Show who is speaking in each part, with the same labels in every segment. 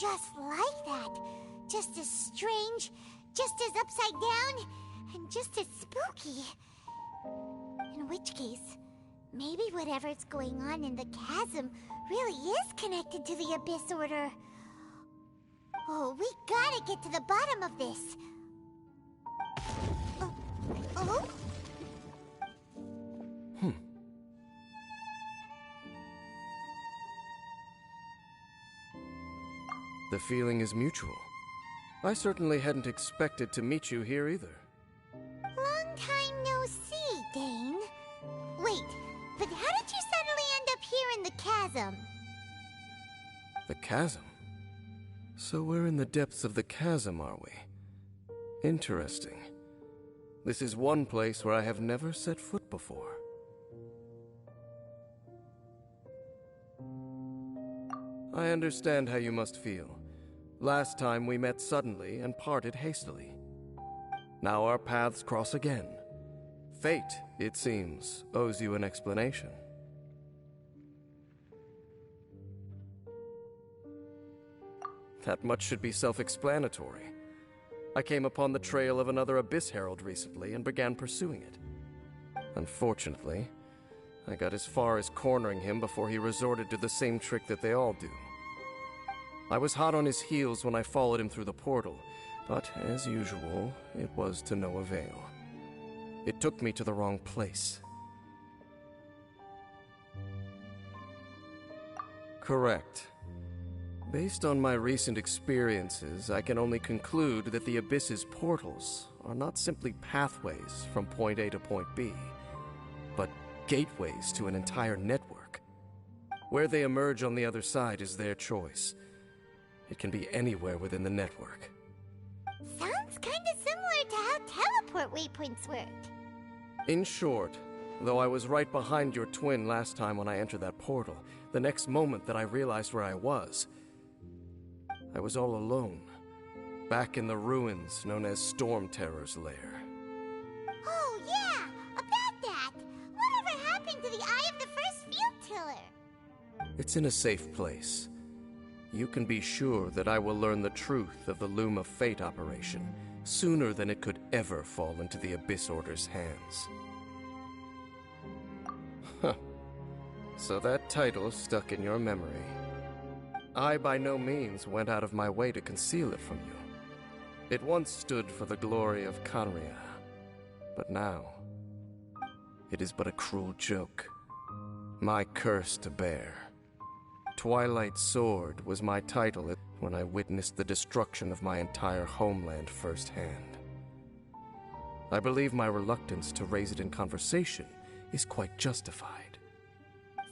Speaker 1: just like that. Just as strange, just as upside down, and just as spooky. In which case, maybe whatever's going on in the chasm really is connected to the Abyss Order. Oh, we gotta get to the bottom of this. Oh?
Speaker 2: The feeling is mutual. I certainly hadn't expected to meet you here either.
Speaker 1: Long time no see, Dane. Wait, but how did you suddenly end up here in the chasm?
Speaker 2: The chasm? So we're in the depths of the chasm, are we? Interesting. This is one place where I have never set foot before. I understand how you must feel. Last time we met suddenly and parted hastily. Now our paths cross again. Fate, it seems, owes you an explanation. That much should be self-explanatory. I came upon the trail of another Abyss Herald recently and began pursuing it. Unfortunately, I got as far as cornering him before he resorted to the same trick that they all do. I was hot on his heels when I followed him through the portal, but as usual, it was to no avail. It took me to the wrong place. Correct. Based on my recent experiences, I can only conclude that the Abyss's portals are not simply pathways from point A to point B, but gateways to an entire network. Where they emerge on the other side is their choice. It can be anywhere within the network.
Speaker 1: Sounds kinda similar to how teleport waypoints work.
Speaker 2: In short, though I was right behind your twin last time when I entered that portal, the next moment that I realized where I was all alone, back in the ruins known as Storm Terror's lair.
Speaker 1: Oh yeah, about that! Whatever happened to the Eye of the First Field Tiller?
Speaker 2: It's in a safe place. You can be sure that I will learn the truth of the Loom of Fate operation sooner than it could ever fall into the Abyss Order's hands. Huh. So that title stuck in your memory. I by no means went out of my way to conceal it from you. It once stood for the glory of Kanria, but now it is but a cruel joke. My curse to bear. Twilight Sword was my title when I witnessed the destruction of my entire homeland firsthand. I believe my reluctance to raise it in conversation is quite justified.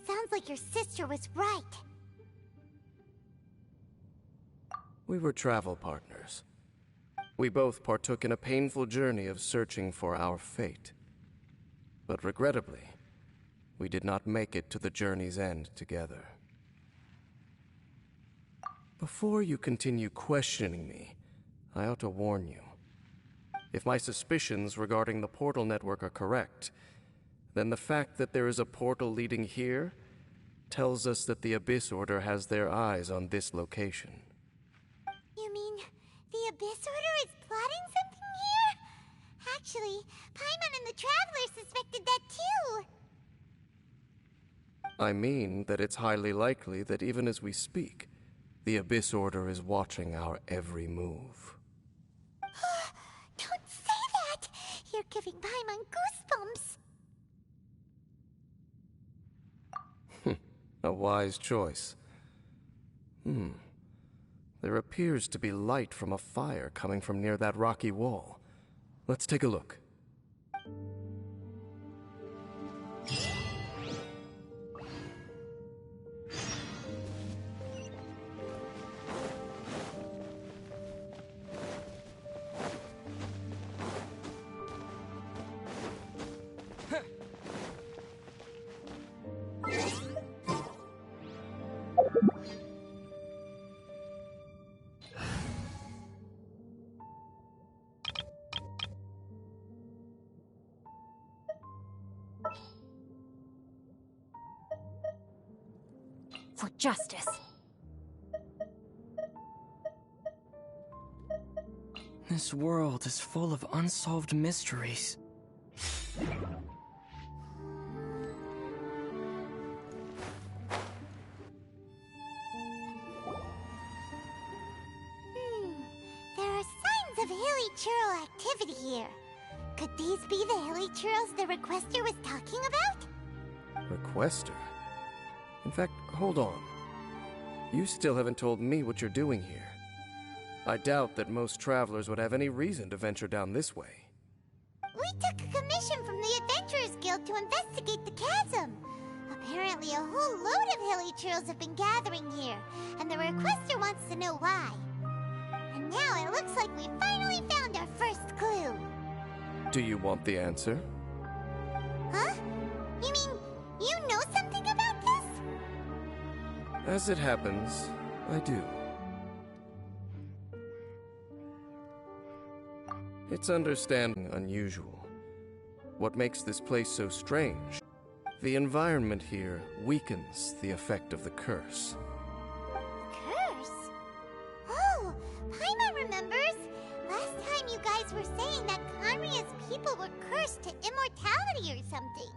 Speaker 1: Sounds like your sister was right.
Speaker 2: We were travel partners. We both partook in a painful journey of searching for our fate. But regrettably, we did not make it to the journey's end together. Before you continue questioning me, I ought to warn you. If my suspicions regarding the portal network are correct, then the fact that there is a portal leading here tells us that the Abyss Order has their eyes on this location.
Speaker 1: You mean the Abyss Order is plotting something here? Actually, Paimon and the Traveler suspected that too.
Speaker 2: I mean that it's highly likely that even as we speak, the Abyss Order is watching our every move.
Speaker 1: Don't say that! You're giving Paimon goosebumps.
Speaker 2: A wise choice. There appears to be light from a fire coming from near that rocky wall. Let's take a look.
Speaker 3: For justice. This world is full of unsolved mysteries.
Speaker 1: There are signs of hilly churl activity here. Could these be the hilly churls the requester was talking about?
Speaker 2: Requester? In fact, hold on. You still haven't told me what you're doing here. I doubt that most travelers would have any reason to venture down this way.
Speaker 1: We took a commission from the Adventurers Guild to investigate the chasm. Apparently a whole load of hilly churls have been gathering here, and the requester wants to know why. And now it looks like we finally found our first clue.
Speaker 2: Do you want the answer?
Speaker 1: Huh? You mean you know something about this?
Speaker 2: As it happens, I do. It's understanding unusual. What makes this place so strange? The environment here weakens the effect of the curse.
Speaker 1: Curse? Oh, Paimon remembers. Last time you guys were saying that Conria's people were cursed to immortality or something.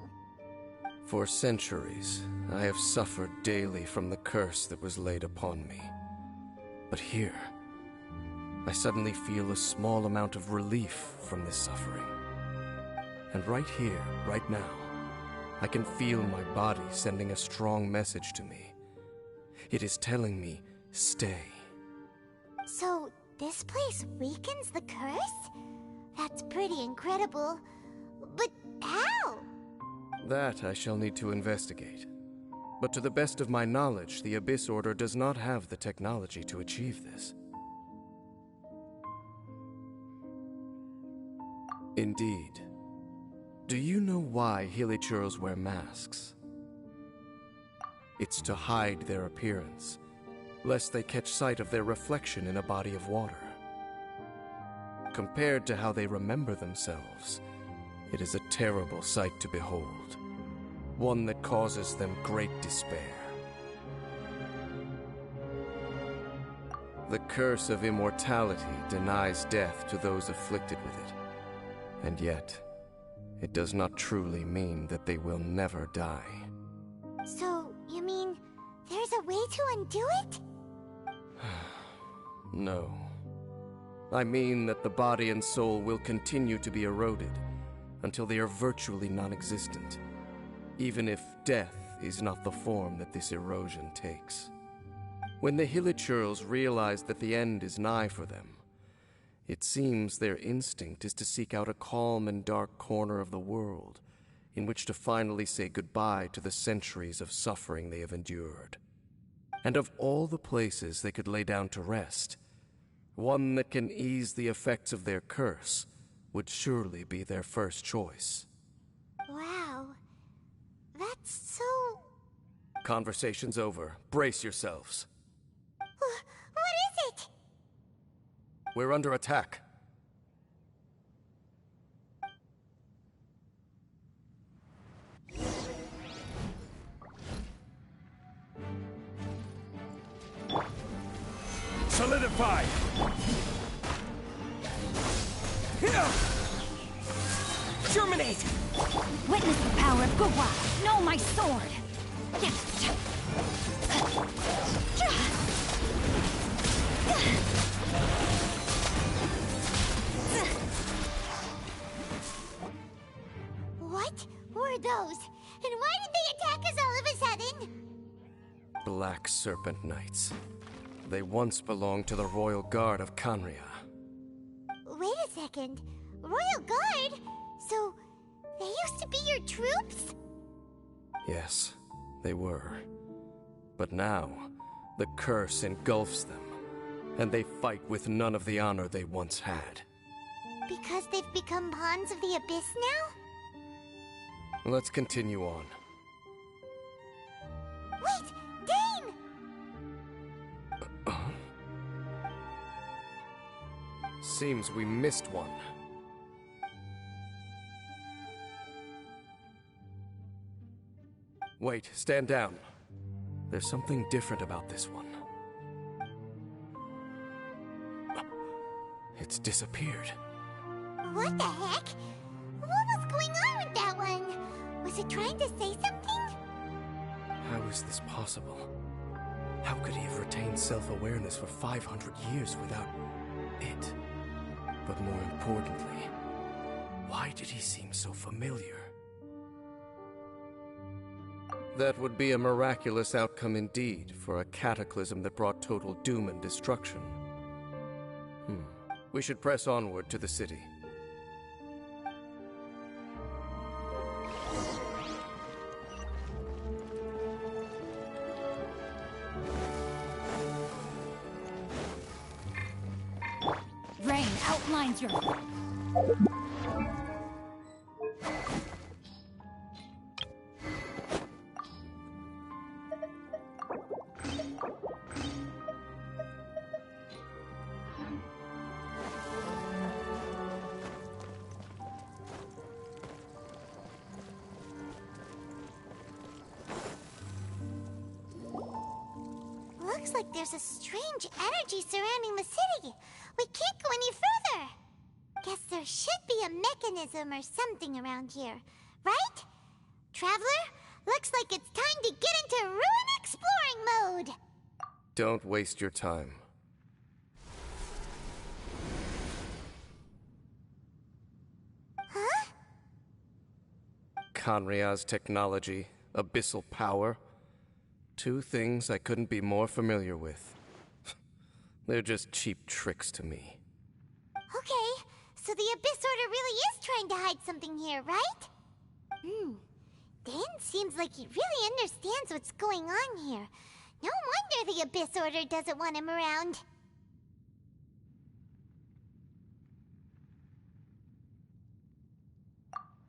Speaker 2: For centuries, I have suffered daily from the curse that was laid upon me. But here, I suddenly feel a small amount of relief from this suffering. And right here, right now, I can feel my body sending a strong message to me. It is telling me, stay.
Speaker 1: So, this place weakens the curse? That's pretty incredible. But how?
Speaker 2: That I shall need to investigate. But to the best of my knowledge, the Abyss Order does not have the technology to achieve this. Indeed. Do you know why Hilichurls wear masks? It's to hide their appearance, lest they catch sight of their reflection in a body of water. Compared to how they remember themselves, it is a terrible sight to behold, one that causes them great despair. The curse of immortality denies death to those afflicted with it, and yet, it does not truly mean that they will never die.
Speaker 1: So, you mean there's a way to undo it?
Speaker 2: No. I mean that the body and soul will continue to be eroded until they are virtually non-existent, even if death is not the form that this erosion takes. When the Hilichurls realize that the end is nigh for them, it seems their instinct is to seek out a calm and dark corner of the world in which to finally say goodbye to the centuries of suffering they have endured. And of all the places they could lay down to rest, one that can ease the effects of their curse would surely be their first choice.
Speaker 1: Wow. That's so...
Speaker 2: Conversation's over. Brace yourselves.
Speaker 1: What is it?
Speaker 2: We're under attack.
Speaker 4: Solidify!
Speaker 5: Germinate! Witness the power of Guwa! Know my sword!
Speaker 1: What were those? And why did they attack us all of a sudden?
Speaker 2: Black Serpent Knights. They once belonged to the Royal Guard of Conria.
Speaker 1: Wait a second. Royal Guard? So, they used to be your troops?
Speaker 2: Yes, they were. But now, the curse engulfs them, and they fight with none of the honor they once had.
Speaker 1: Because they've become pawns of the Abyss now?
Speaker 2: Let's continue on.
Speaker 1: Wait! Dane!
Speaker 2: Seems we missed one. Wait, stand down. There's something different about this one. It's disappeared.
Speaker 1: What the heck? What was going on with that one? Was it trying to say something?
Speaker 2: How is this possible? How could he have retained self-awareness for 500 years without it? But more importantly, why did he seem so familiar? That would be a miraculous outcome indeed for a cataclysm that brought total doom and destruction. We should press onward to the city.
Speaker 5: Rain outlines your...
Speaker 1: Looks like there's a strange energy surrounding the city. We can't go any further. Guess there should be a mechanism or something around here, right? Traveler, looks like it's time to get into ruin exploring mode.
Speaker 2: Don't waste your time.
Speaker 1: Huh?
Speaker 2: Kanria's technology, abyssal power. Two things I couldn't be more familiar with. They're just cheap tricks to me.
Speaker 1: Okay, so the Abyss Order really is trying to hide something here, right? Dan seems like he really understands what's going on here. No wonder the Abyss Order doesn't want him around.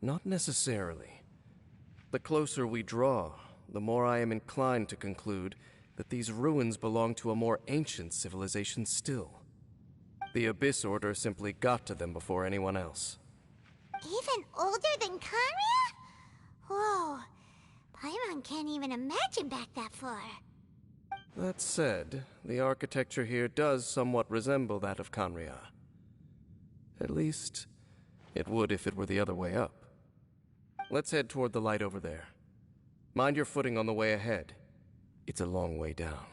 Speaker 2: Not necessarily. The closer we draw, the more I am inclined to conclude that these ruins belong to a more ancient civilization still. The Abyss Order simply got to them before anyone else.
Speaker 1: Even older than Kanria? Whoa, Paimon can't even imagine back that far.
Speaker 2: That said, the architecture here does somewhat resemble that of Kanria. At least, it would if it were the other way up. Let's head toward the light over there. Mind your footing on the way ahead. It's a long way down.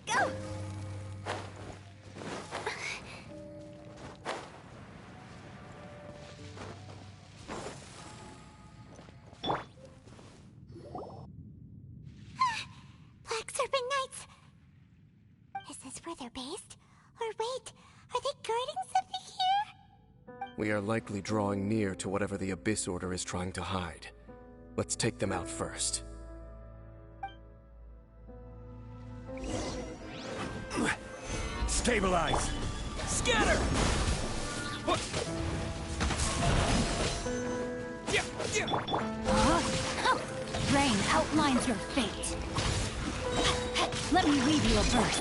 Speaker 1: Go! Black Serpent Knights! Is this where they're based? Or wait, are they guarding something here?
Speaker 2: We are likely drawing near to whatever the Abyss Order is trying to hide. Let's take them out first.
Speaker 4: Stabilize! Scatter!
Speaker 5: Rain outlines your fate. Let me leave you a verse.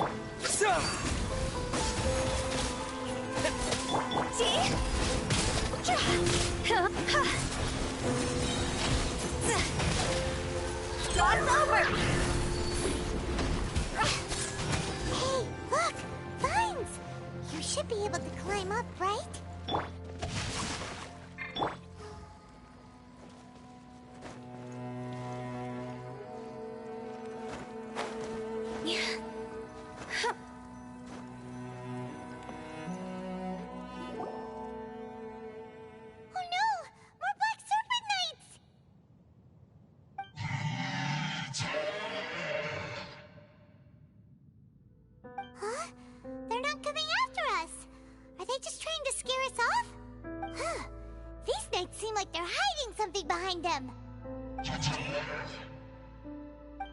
Speaker 1: Star's over! Hey, look! Vines! You should be able to climb up, right?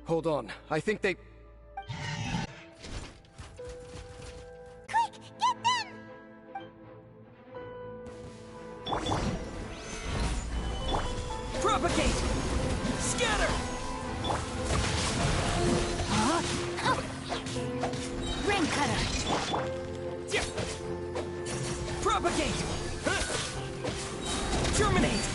Speaker 2: Hold on, I think they...
Speaker 1: Quick, get them!
Speaker 4: Propagate! Scatter!
Speaker 5: Rain cutter!
Speaker 4: Propagate! Terminate!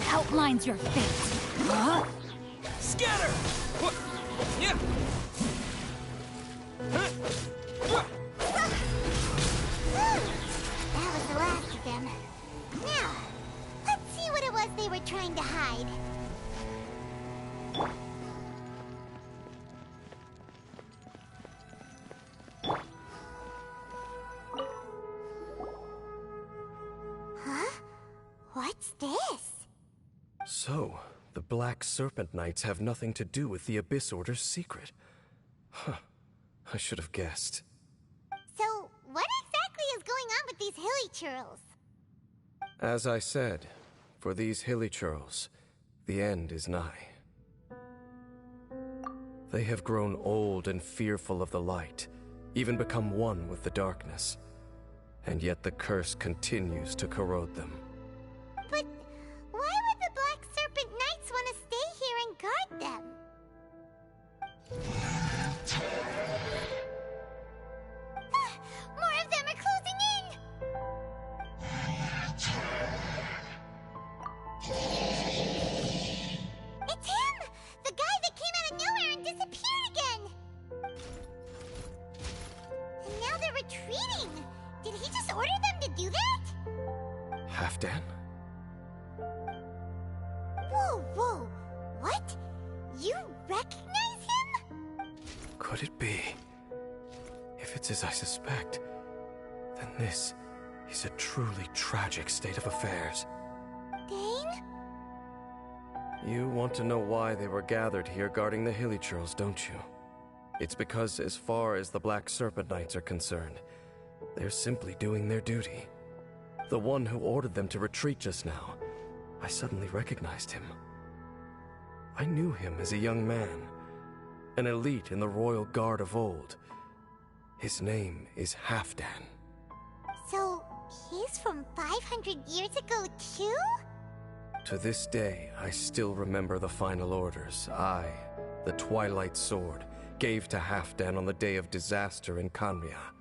Speaker 5: outlines your fate. Huh?
Speaker 4: Scatter! What? Yeah!
Speaker 1: That was the last of them. Now, let's see what it was they were trying to hide. Huh? What's this?
Speaker 2: So, the Black Serpent Knights have nothing to do with the Abyss Order's secret. Huh. I should have guessed.
Speaker 1: So, what exactly is going on with these hilly churls?
Speaker 2: As I said, for these hilly churls, the end is nigh. They have grown old and fearful of the light, even become one with the darkness. And yet the curse continues to corrode them.
Speaker 1: But why would the Black Serpent Knights want to stay here and guard them? More of them are closing in! It's him! The guy that came out of nowhere and disappeared again! And now they're retreating! Did he just order them to do that?
Speaker 2: Halfdan?
Speaker 1: Whoa, whoa! What? You recognize him?
Speaker 2: Could it be? If it's as I suspect, then this is a truly tragic state of affairs.
Speaker 1: Dane?
Speaker 2: You want to know why they were gathered here guarding the hilly churls, don't you? It's because as far as the Black Serpent Knights are concerned, they're simply doing their duty. The one who ordered them to retreat just now, I suddenly recognized him. I knew him as a young man, an elite in the royal guard of old. His name is Halfdan.
Speaker 1: So, he's from 500 years ago too?
Speaker 2: To this day, I still remember the final orders I, the Twilight Sword, gave to Halfdan on the day of disaster in Khaenri'ah,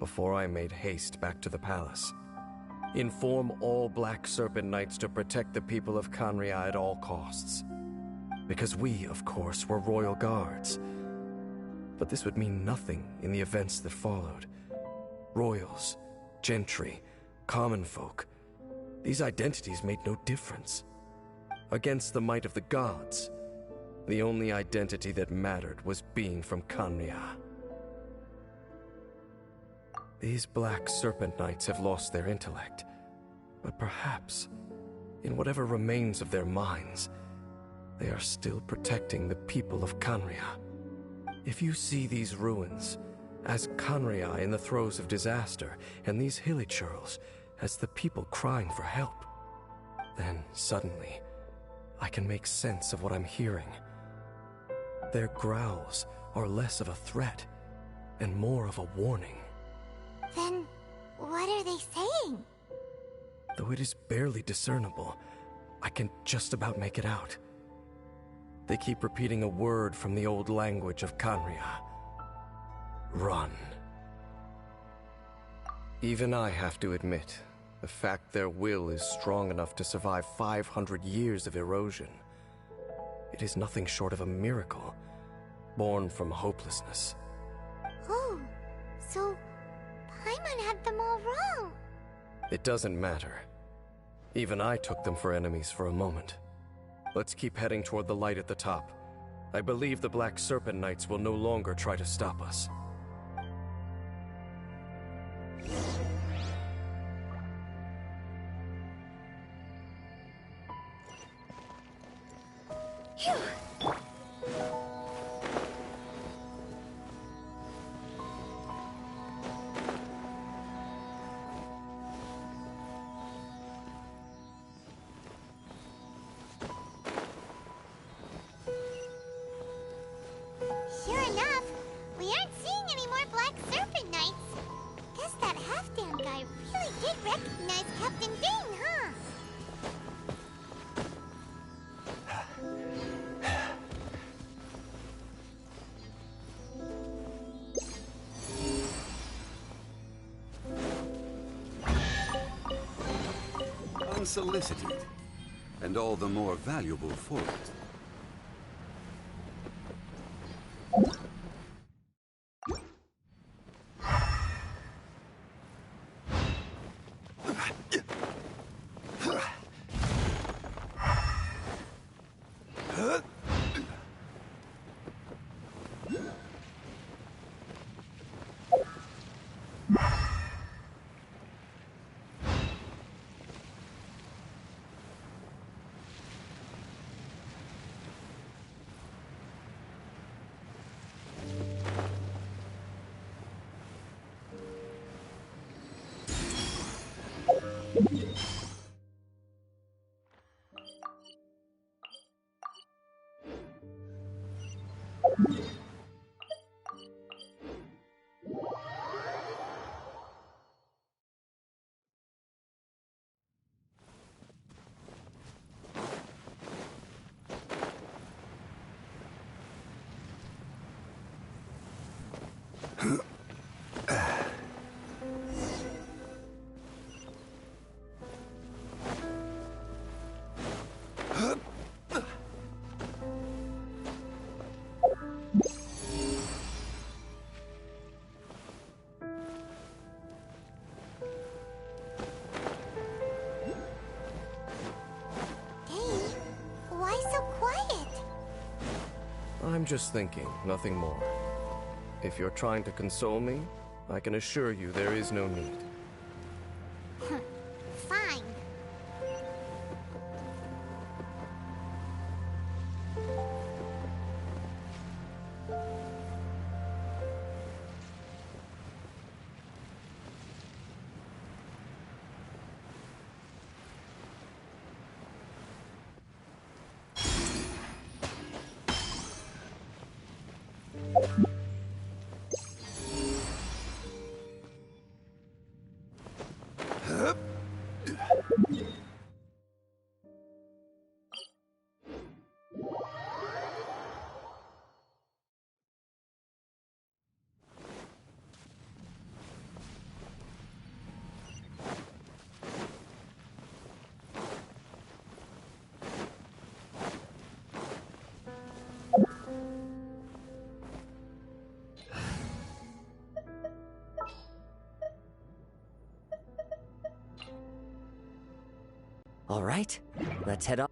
Speaker 2: before I made haste back to the palace. Inform all Black Serpent Knights to protect the people of Khaenri'ah at all costs. Because we, of course, were royal guards. But this would mean nothing in the events that followed. Royals, gentry, common folk, these identities made no difference. Against the might of the gods, the only identity that mattered was being from Khaenri'ah. These Black Serpent Knights have lost their intellect, but perhaps, in whatever remains of their minds, they are still protecting the people of Khaenri'ah. If you see these ruins as Khaenri'ah in the throes of disaster, and these hilly churls as the people crying for help, then suddenly I can make sense of what I'm hearing. Their growls are less of a threat and more of a warning.
Speaker 1: Then, what are they saying?
Speaker 2: Though it is barely discernible, I can just about make it out. They keep repeating a word from the old language of Khaenri'ah. Run. Even I have to admit, the fact their will is strong enough to survive 500 years of erosion. It is nothing short of a miracle, born from hopelessness.
Speaker 1: Oh, so Paimon had them all wrong.
Speaker 2: It doesn't matter. Even I took them for enemies for a moment. Let's keep heading toward the light at the top. I believe the Black Serpent Knights will no longer try to stop us.
Speaker 1: Phew. Sure enough, we aren't seeing any more Black Serpent Knights. Guess that Halfdan guy really did recognize Captain Dane, huh?
Speaker 6: Unsolicited. and all the more valuable for it.
Speaker 2: I'm just thinking, nothing more. If you're trying to console me, I can assure you there is no need.
Speaker 1: Fine.
Speaker 7: All right, let's head off.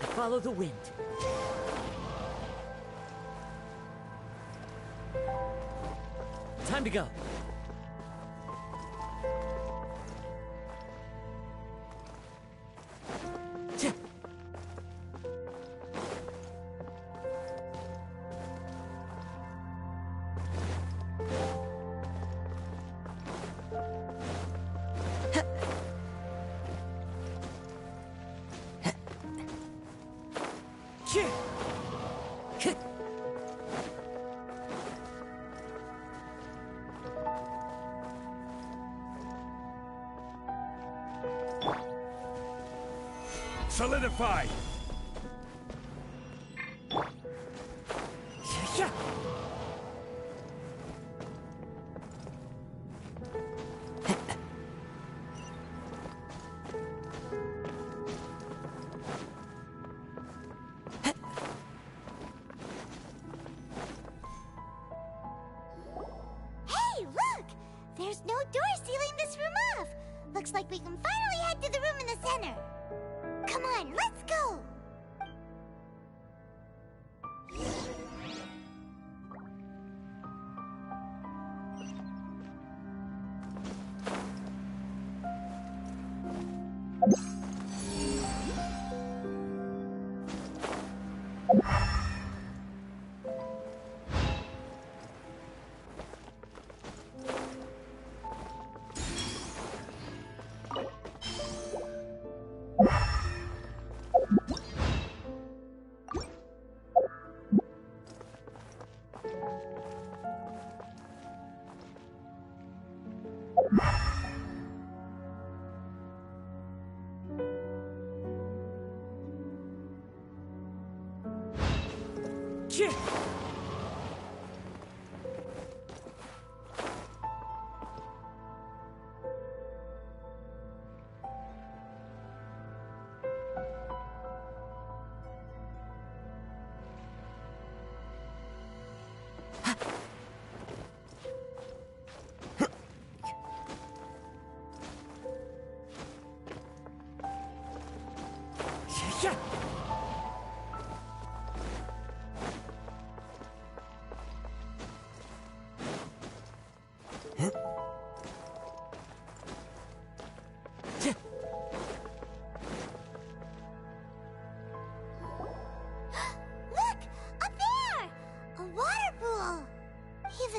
Speaker 7: Follow the wind. Time to go.
Speaker 4: Solidify!
Speaker 1: Hey, look! There's no door sealing this room off. Looks like we can finally head to the room in the center. Come on, let's go!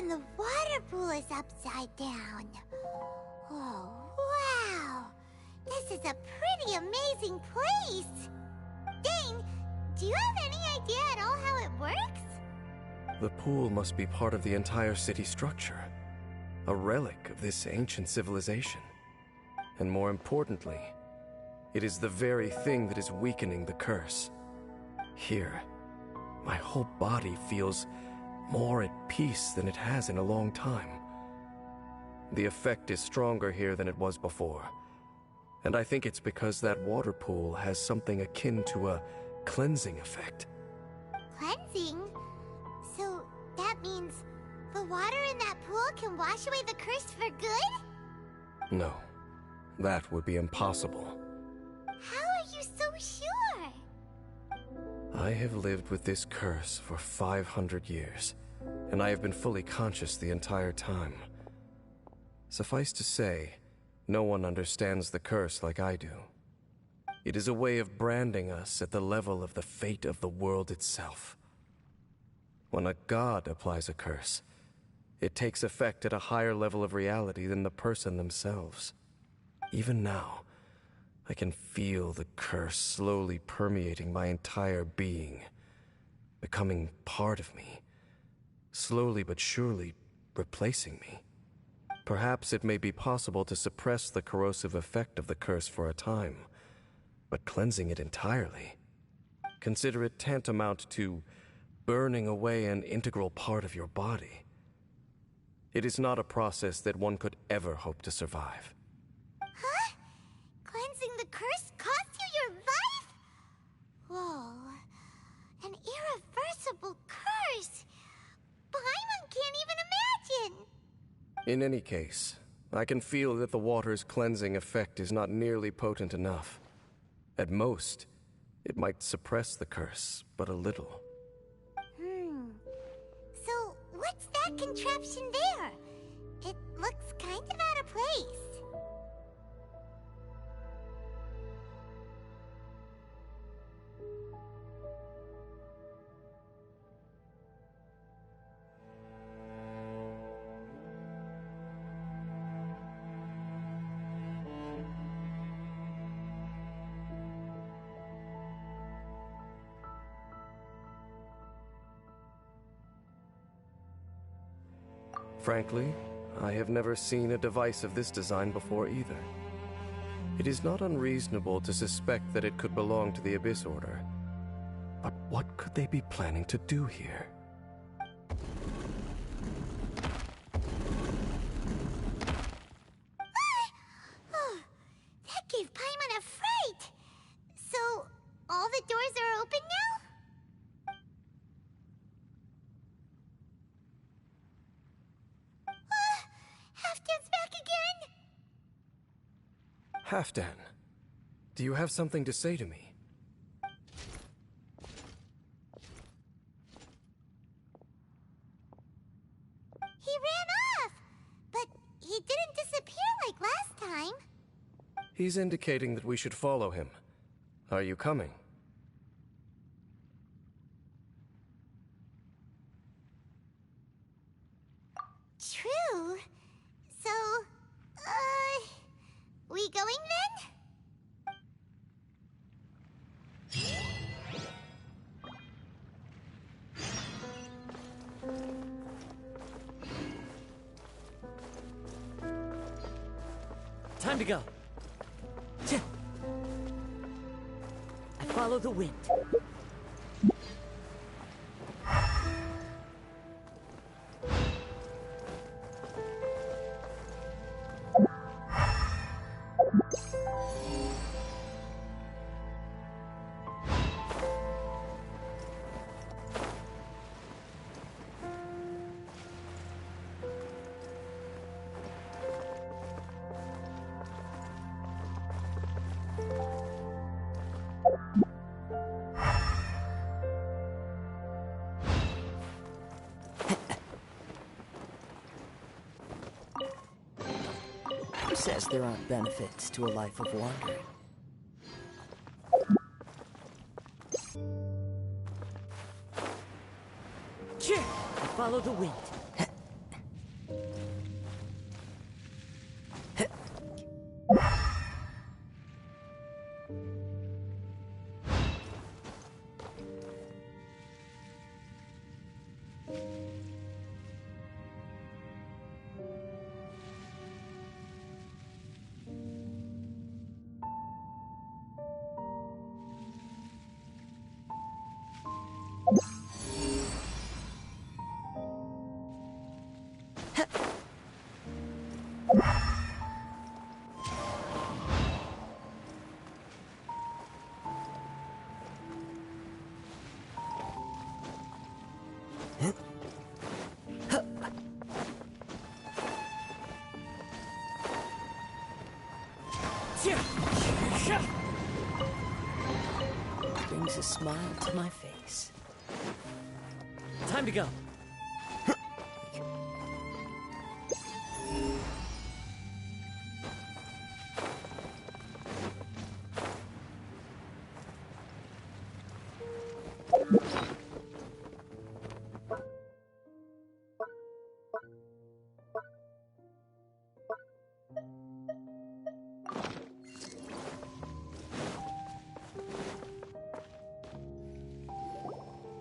Speaker 1: And the water pool is upside down. Oh, wow! This is a pretty amazing place! Dane, do you have any idea at all how it works?
Speaker 2: The pool must be part of the entire city structure. A relic of this ancient civilization. And more importantly, it is the very thing that is weakening the curse. Here, my whole body feels more at peace than it has in a long time. The effect is stronger here than it was before. And I think it's because that water pool has something akin to a cleansing effect.
Speaker 1: Cleansing? So that means the water in that pool can wash away the curse for good?
Speaker 2: No, that would be impossible.
Speaker 1: How are you so sure?
Speaker 2: I have lived with this curse for 500 years, and I have been fully conscious the entire time. Suffice to say, no one understands the curse like I do. It is a way of branding us at the level of the fate of the world itself. When a god applies a curse, it takes effect at a higher level of reality than the person themselves. Even now, I can feel the curse slowly permeating my entire being, becoming part of me, slowly but surely replacing me. Perhaps it may be possible to suppress the corrosive effect of the curse for a time, but cleansing it entirely, consider it tantamount to burning away an integral part of your body. It is not a process that one could ever hope to survive.
Speaker 1: Huh? Cleansing the curse cost you your life? Whoa. An irreversible curse. Paimon can't even imagine.
Speaker 2: In any case, I can feel that the water's cleansing effect is not nearly potent enough. At most, it might suppress the curse, but a little.
Speaker 1: So, what's that contraption there? It looks kind of out of place.
Speaker 2: Frankly, I have never seen a device of this design before either. It is not unreasonable to suspect that it could belong to the Abyss Order. But what could they be planning to do here?
Speaker 1: Oh, that gave Paimon a fright. So, all the doors are open now? Halfdan's back again!
Speaker 2: Halfdan, do you have something to say to me?
Speaker 1: He ran off! But he didn't disappear like last time.
Speaker 2: He's indicating that we should follow him. Are you coming?
Speaker 1: True. So, we going then?
Speaker 7: Time to go. I follow the wind. Who says there aren't benefits to a life of wandering? I follow the wind. Brings a smile to my face.
Speaker 4: Time to go.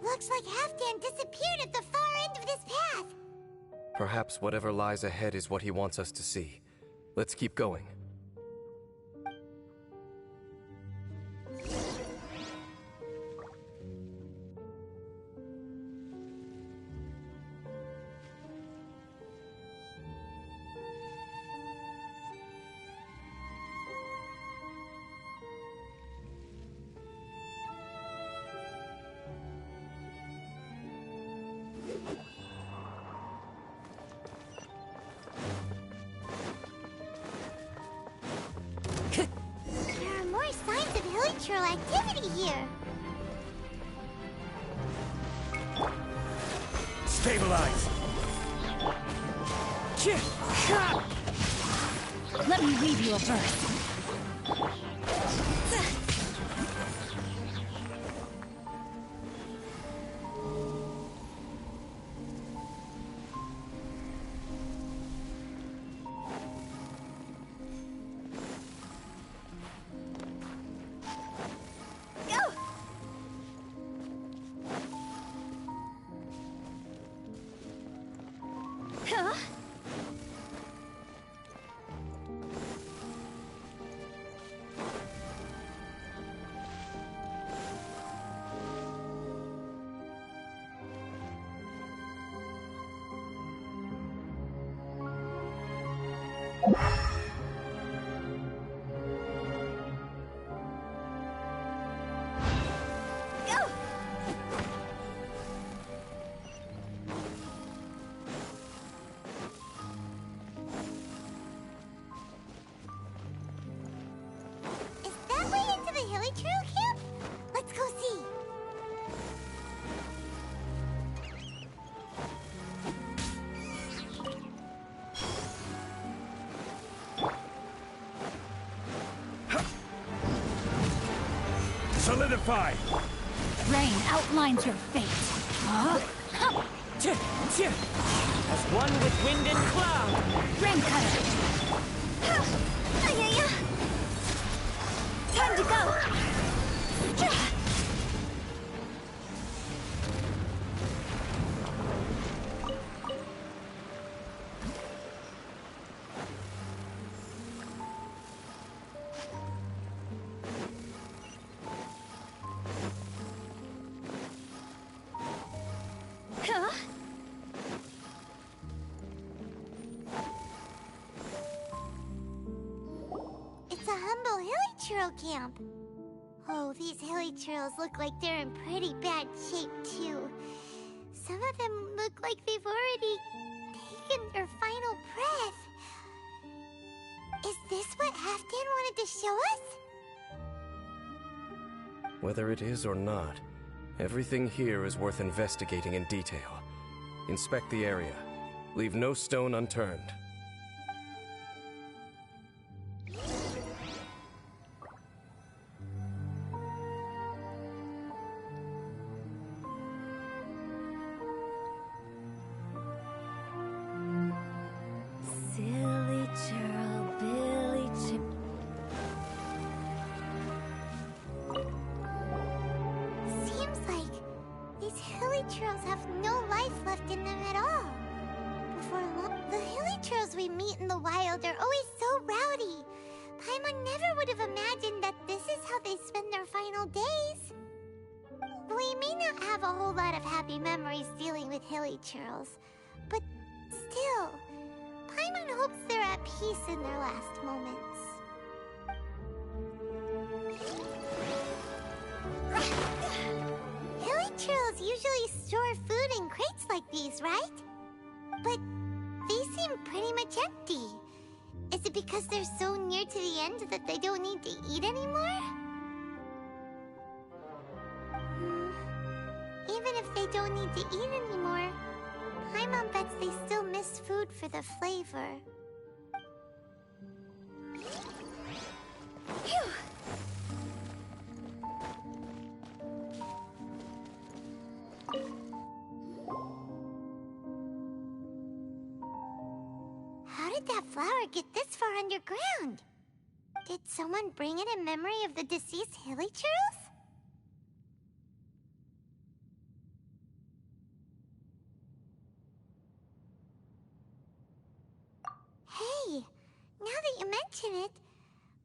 Speaker 1: Looks like Halfdan disappeared at the far end of this path.
Speaker 2: Perhaps whatever lies ahead is what he wants us to see. Let's keep going.
Speaker 1: There are more signs of hilichurl activity here.
Speaker 4: Stabilize.
Speaker 5: Let me read you a verse. Huh?
Speaker 1: Is that way into the hilichurl camp? Let's go see.
Speaker 4: Solidify.
Speaker 5: Rain outlines your fate. Huh?
Speaker 4: As one with wind and cloud.
Speaker 5: Rain cutter.
Speaker 1: Time to go.
Speaker 5: Huh?
Speaker 1: It's a humble hilichurl camp. Oh, these hilichurls look like they're in pretty bad shape, too. Some of them look like they've already taken their final breath. Is this what Halfdan wanted to show us?
Speaker 2: Whether it is or not, everything here is worth investigating in detail. Inspect the area. Leave no stone unturned.
Speaker 1: Silly churl, Billy Chip. Seems like these hilichurls have no life left in them at all. Before long, the hilichurls we meet in the wild are always so rowdy. Paimon never would have imagined that this is how they spend their final days. We may not have a whole lot of happy memories dealing with hilichurls, but still, Paimon hopes they're at peace in their last moments. Hilichurls usually store food in crates like But these seem pretty much empty. Is it because they're so near to the end that they don't need to eat anymore? Even if they don't need to eat anymore, Paimon bets they still miss food for the flavor. Phew! How did that flower get this far underground? Did someone bring it in memory of the deceased Hilichurls? Hey, now that you mention it,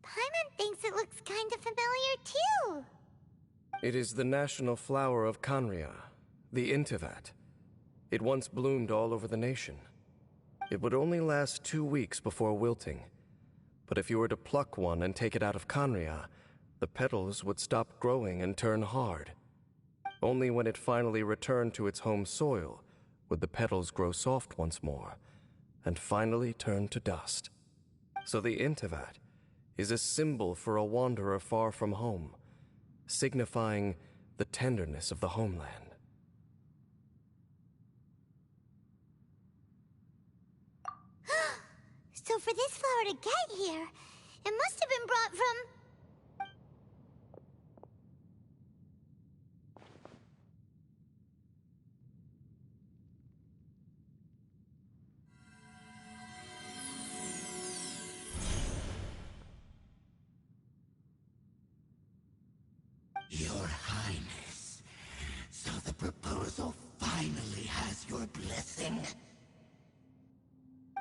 Speaker 1: Paimon thinks it looks kind of familiar too.
Speaker 2: It is the national flower of Khaenri'ah, the Intivat. It once bloomed all over the nation. It would only last 2 weeks before wilting. But if you were to pluck one and take it out of Khaenri'ah, the petals would stop growing and turn hard. Only when it finally returned to its home soil would the petals grow soft once more, and finally turn to dust. So the Intivat is a symbol for a wanderer far from home, signifying the tenderness of the homeland.
Speaker 1: So for this flower to get here, it must have been brought from...
Speaker 8: Your Highness, so the proposal finally has your blessing?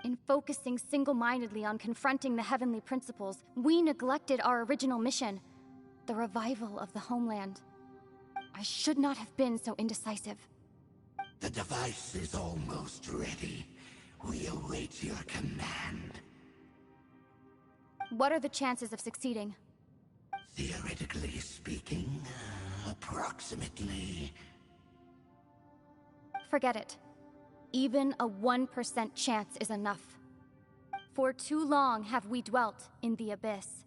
Speaker 5: In focusing single-mindedly on confronting the heavenly principles, we neglected our original mission, the revival of the homeland. I should not have been so indecisive.
Speaker 8: The device is almost ready. We await your command.
Speaker 5: What are the chances of succeeding?
Speaker 8: Theoretically speaking, approximately.
Speaker 5: Forget it. Even a 1% chance is enough. For too long have we dwelt in the abyss.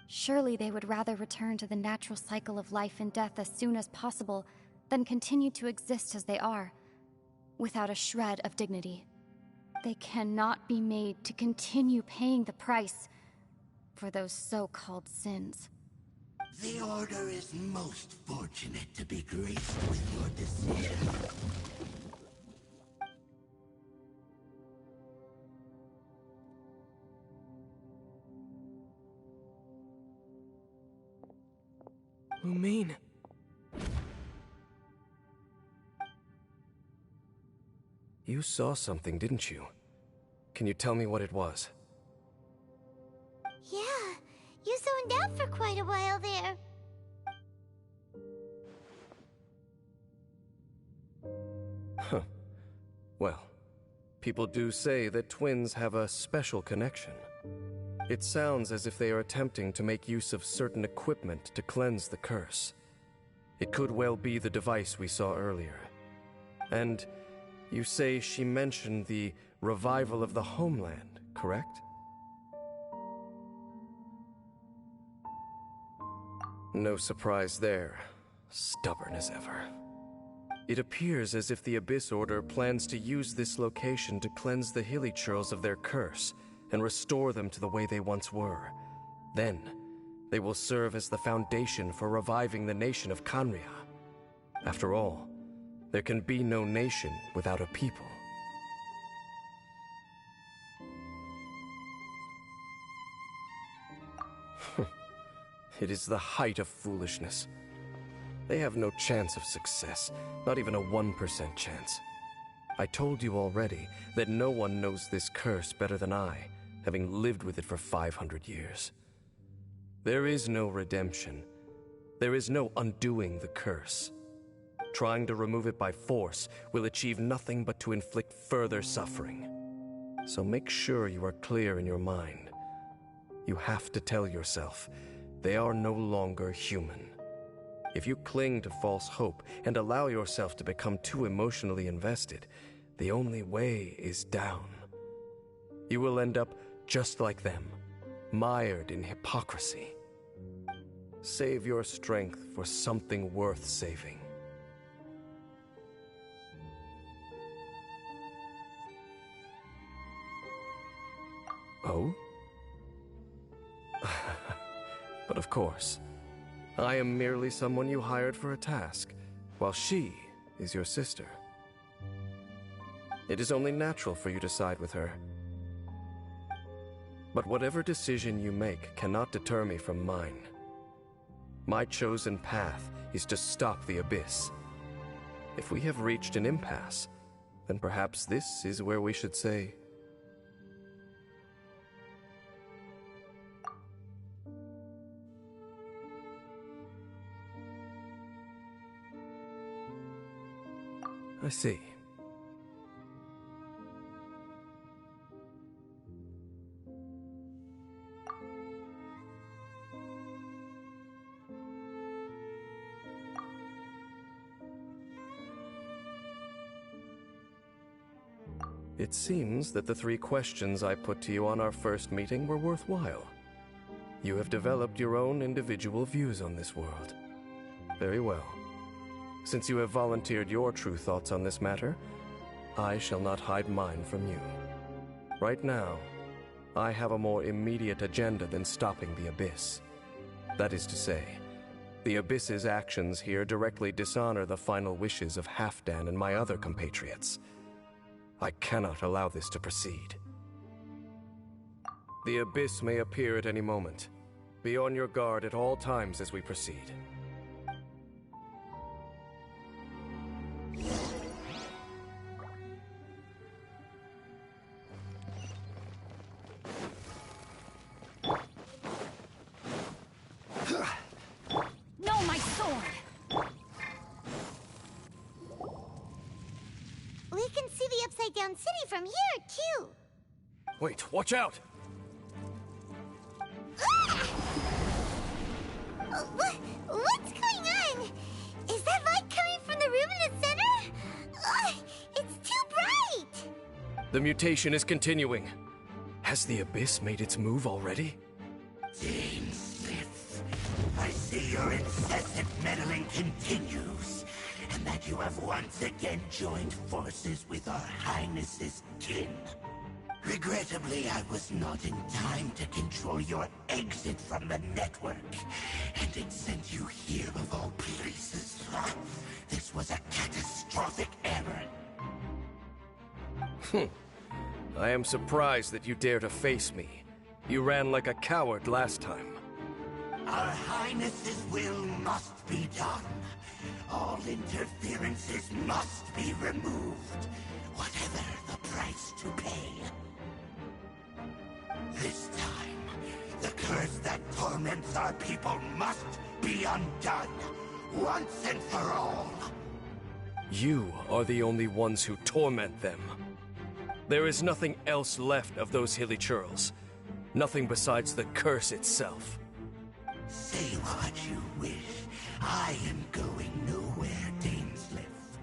Speaker 5: Surely they would rather return to the natural cycle of life and death as soon as possible than continue to exist as they are, without a shred of dignity. They cannot be made to continue paying the price for those so-called sins.
Speaker 8: The Order is most fortunate to be graced with your decision.
Speaker 3: Lumine.
Speaker 2: You saw something, didn't you? Can you tell me what it was?
Speaker 1: Yeah, you zoned out for quite a while there.
Speaker 2: Huh. Well, people do say that twins have a special connection. It sounds as if they are attempting to make use of certain equipment to cleanse the curse. It could well be the device we saw earlier. And you say she mentioned the revival of the homeland, correct? No surprise there. Stubborn as ever. It appears as if the Abyss Order plans to use this location to cleanse the Hilichurls of their curse and restore them to the way they once were. Then, they will serve as the foundation for reviving the nation of Khaenri'ah. After all, there can be no nation without a people. It is the height of foolishness. They have no chance of success, not even a 1% chance. I told you already that no one knows this curse better than I, having lived with it for 500 years. There is no redemption. There is no undoing the curse. Trying to remove it by force will achieve nothing but to inflict further suffering. So make sure you are clear in your mind. You have to tell yourself, they are no longer human. If you cling to false hope and allow yourself to become too emotionally invested, the only way is down. You will end up just like them, mired in hypocrisy. Save your strength for something worth saving. Oh? But of course, I am merely someone you hired for a task, while she is your sister. It is only natural for you to side with her. But whatever decision you make cannot deter me from mine. My chosen path is to stop the Abyss. If we have reached an impasse, then perhaps this is where we should say... I see. It seems that the 3 questions I put to you on our first meeting were worthwhile. You have developed your own individual views on this world. Very well. Since you have volunteered your true thoughts on this matter, I shall not hide mine from you. Right now, I have a more immediate agenda than stopping the Abyss. That is to say, the Abyss's actions here directly dishonor the final wishes of Halfdan and my other compatriots. I cannot allow this to proceed. The Abyss may appear at any moment. Be on your guard at all times as we proceed.
Speaker 5: No, my sword!
Speaker 1: We can see the Upside Down City from here, too.
Speaker 2: Wait, watch out!
Speaker 1: What's going on? Is that light coming from the room in the center? It's too bright!
Speaker 2: The mutation is continuing. Has the Abyss made its move already?
Speaker 8: Smith, I see your incessant meddling continues, and that you have once again joined forces with our Highness's kin. Regrettably, I was not in time to control your exit from the network, and it sent you here of all places. This was a catastrophic error.
Speaker 2: I am surprised that you dare to face me. You ran like a coward last time.
Speaker 8: Our Highness's will must be done. All interferences must be removed, whatever the price to pay. This time, the curse that torments our people must be undone, once and for all.
Speaker 2: You are the only ones who torment them. There is nothing else left of those hilly churls. Nothing besides the curse itself.
Speaker 8: Say what you wish. I am going nowhere, Dainsleif.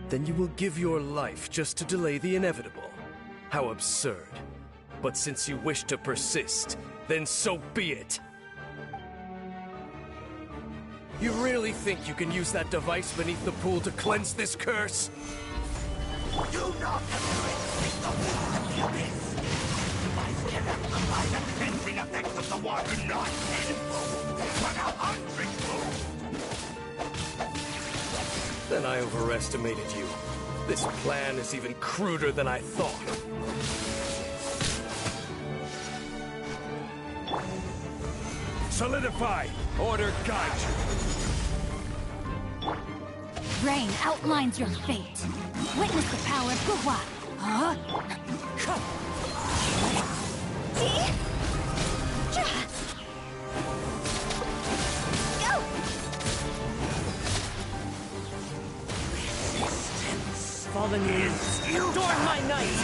Speaker 2: Then you will give your life just to delay the inevitable. How absurd. But since you wish to persist, then so be it. You really think you can use that device beneath the pool to cleanse this curse?
Speaker 8: Do not underestimate the will of the Abyss. The device cannot combine the cleansing effects of the water, not tenfold, but 100-fold.
Speaker 2: Then I overestimated you. This plan is even cruder than I thought.
Speaker 9: Solidify! Order guide you!
Speaker 5: Rain outlines your fate. Witness the power of Guhua. Huh?
Speaker 8: Resistance
Speaker 4: Fallen is adorn my night!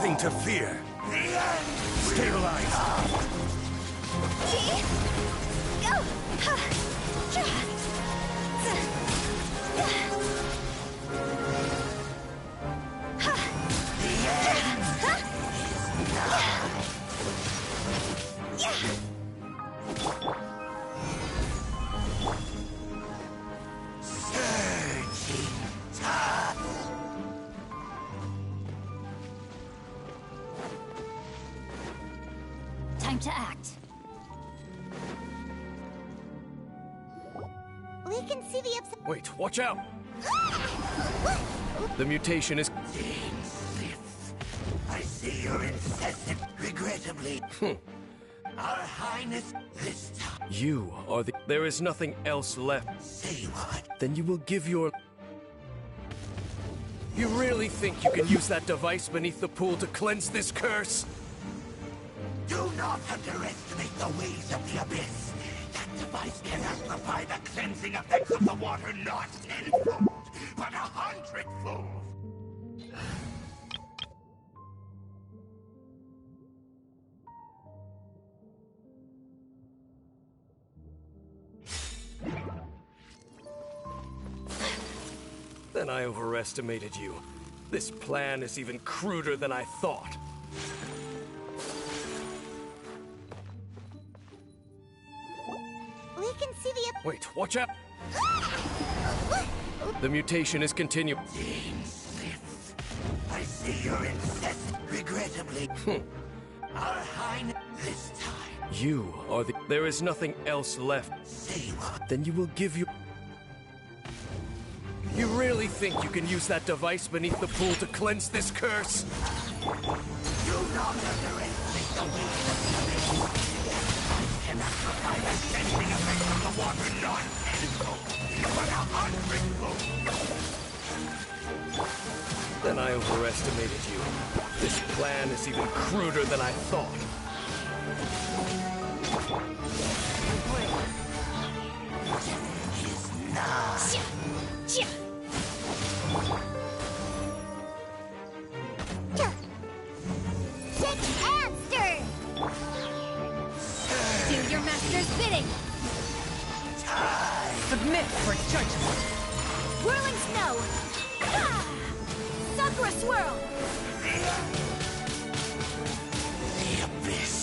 Speaker 6: nothing to fear. Stabilize.
Speaker 5: Time to act.
Speaker 1: We can see the upside.
Speaker 2: Wait, watch out! The mutation is...
Speaker 8: I see your incessant, regrettably. Our Highness, this time.
Speaker 2: You are the... There is nothing else left.
Speaker 8: Say what?
Speaker 2: Then you will give your... You really think you can use that device beneath the pool to cleanse this curse?
Speaker 8: Do not underestimate the ways of the Abyss. That device can amplify the cleansing effects of the water not tenfold, but 100-fold.
Speaker 2: Then I overestimated you. This plan is even cruder than I thought.
Speaker 1: We can see the
Speaker 2: Wait, watch out! The mutation is continuing.
Speaker 8: I see your incessant, regrettably. Our Highness, this time.
Speaker 2: You are the... There is nothing else left.
Speaker 8: Say what?
Speaker 2: Then you will give your... You really think you can use that device beneath the pool to cleanse this curse?
Speaker 8: Do not underestimate the ways of the Abyss. Can amplify the cleansing effects of the water not tenfold, but 100-fold.
Speaker 2: Then I overestimated you. This plan is even cruder than I thought.
Speaker 5: Do your master's bidding!
Speaker 4: Submit for judgment!
Speaker 5: Whirling snow! Ah! Sakura swirl!
Speaker 8: The Abyss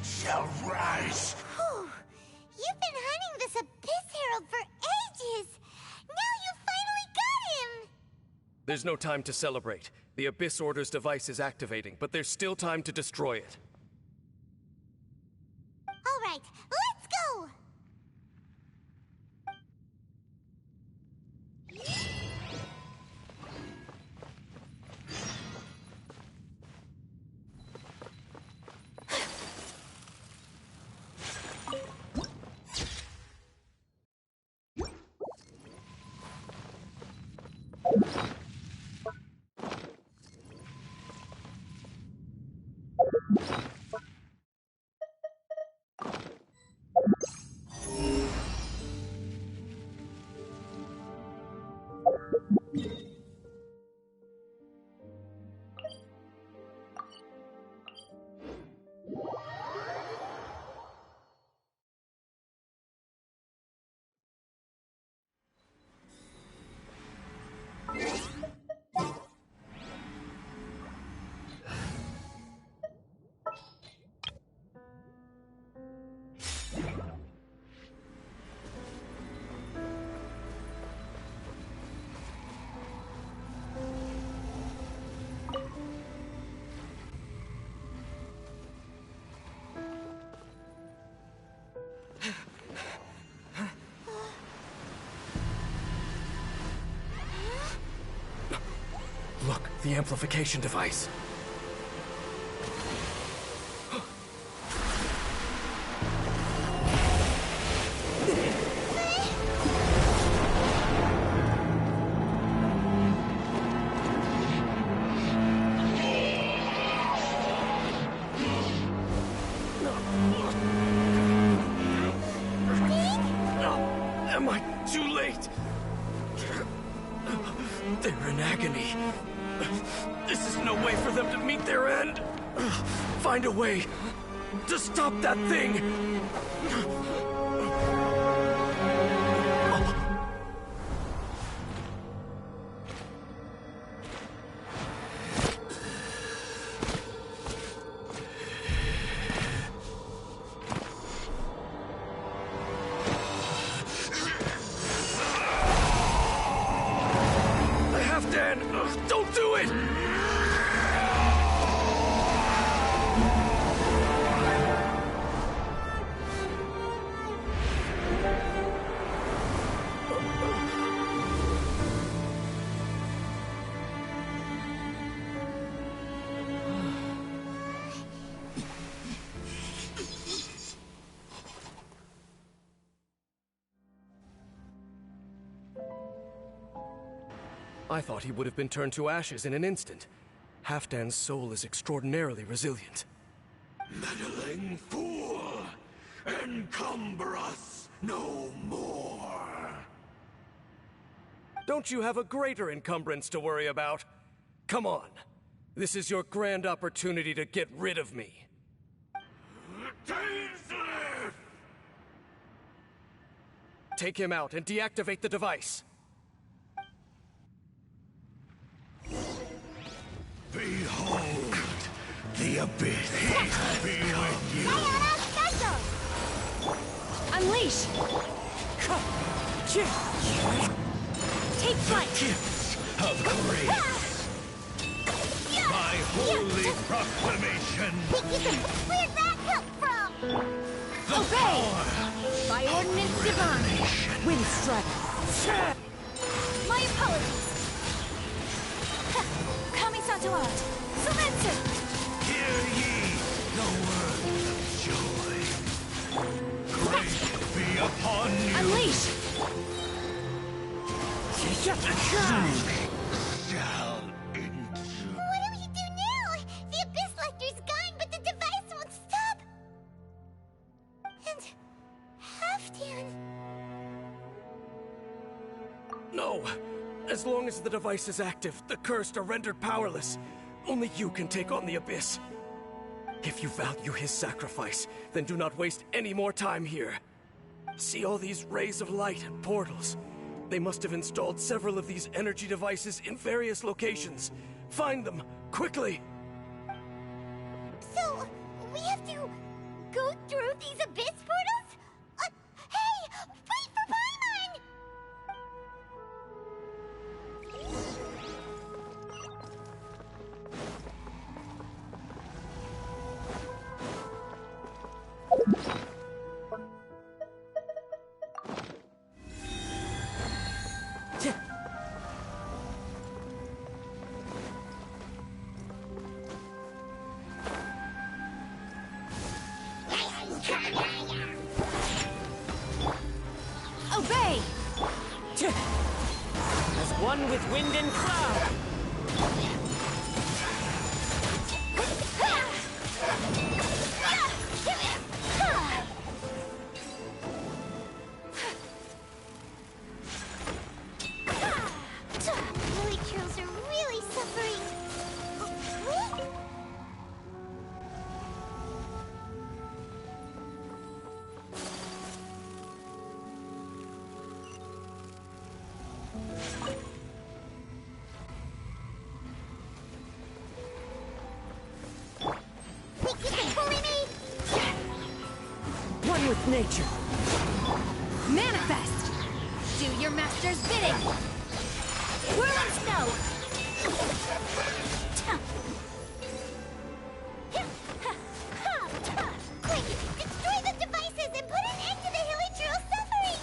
Speaker 8: shall rise.
Speaker 1: Whew. You've been hunting this Abyss Herald for ages. Now you finally got him.
Speaker 2: There's no time to celebrate. The Abyss Order's device is activating, but there's still time to destroy it.
Speaker 1: All right, let's go.
Speaker 2: Look, the amplification device. Am I too late?
Speaker 3: They're in agony. This is no way for them to meet their end. Find a way to stop that thing! Don't do it! I thought he would have been turned to ashes in an instant. Halfdan's soul is extraordinarily resilient.
Speaker 6: Meddling fool! Encumber us no more!
Speaker 2: Don't you have a greater encumbrance to worry about? Come on. This is your grand opportunity to get rid of me.
Speaker 6: Dainsleif!
Speaker 2: Take him out and deactivate the device.
Speaker 6: Behold, the abyss be with you.
Speaker 4: Unleash! Take flight!
Speaker 6: Gifts of grace. My holy proclamation.
Speaker 1: Where'd that come from?
Speaker 4: Obey! By ordinance divine!
Speaker 7: Wind strike!
Speaker 1: My apologies. Kami-santo art. Sumeru!
Speaker 6: Hear ye the words of joy. Grace be upon you.
Speaker 4: Unleash!
Speaker 6: Shall
Speaker 1: What do we do now? The Abyss Lecter's gone, but the device won't stop. And Halfdan.
Speaker 2: No! As long as the device is active, the cursed are rendered powerless. Only you can take on the Abyss. If you value his sacrifice, then do not waste any more time here. See all these rays of light and portals? They must have installed several of these energy devices in various locations. Find them, quickly!
Speaker 1: So, we have to go through these Abyss portals? Hey! Wait for Paimon!
Speaker 4: Obey!
Speaker 7: As one with wind and cloud!
Speaker 1: Lily Trails are really suffering.
Speaker 7: One with nature!
Speaker 4: Manifest! Do your master's bidding! Whirling snow!
Speaker 1: Quick! Destroy the devices and put an end to the Hilly Trail suffering!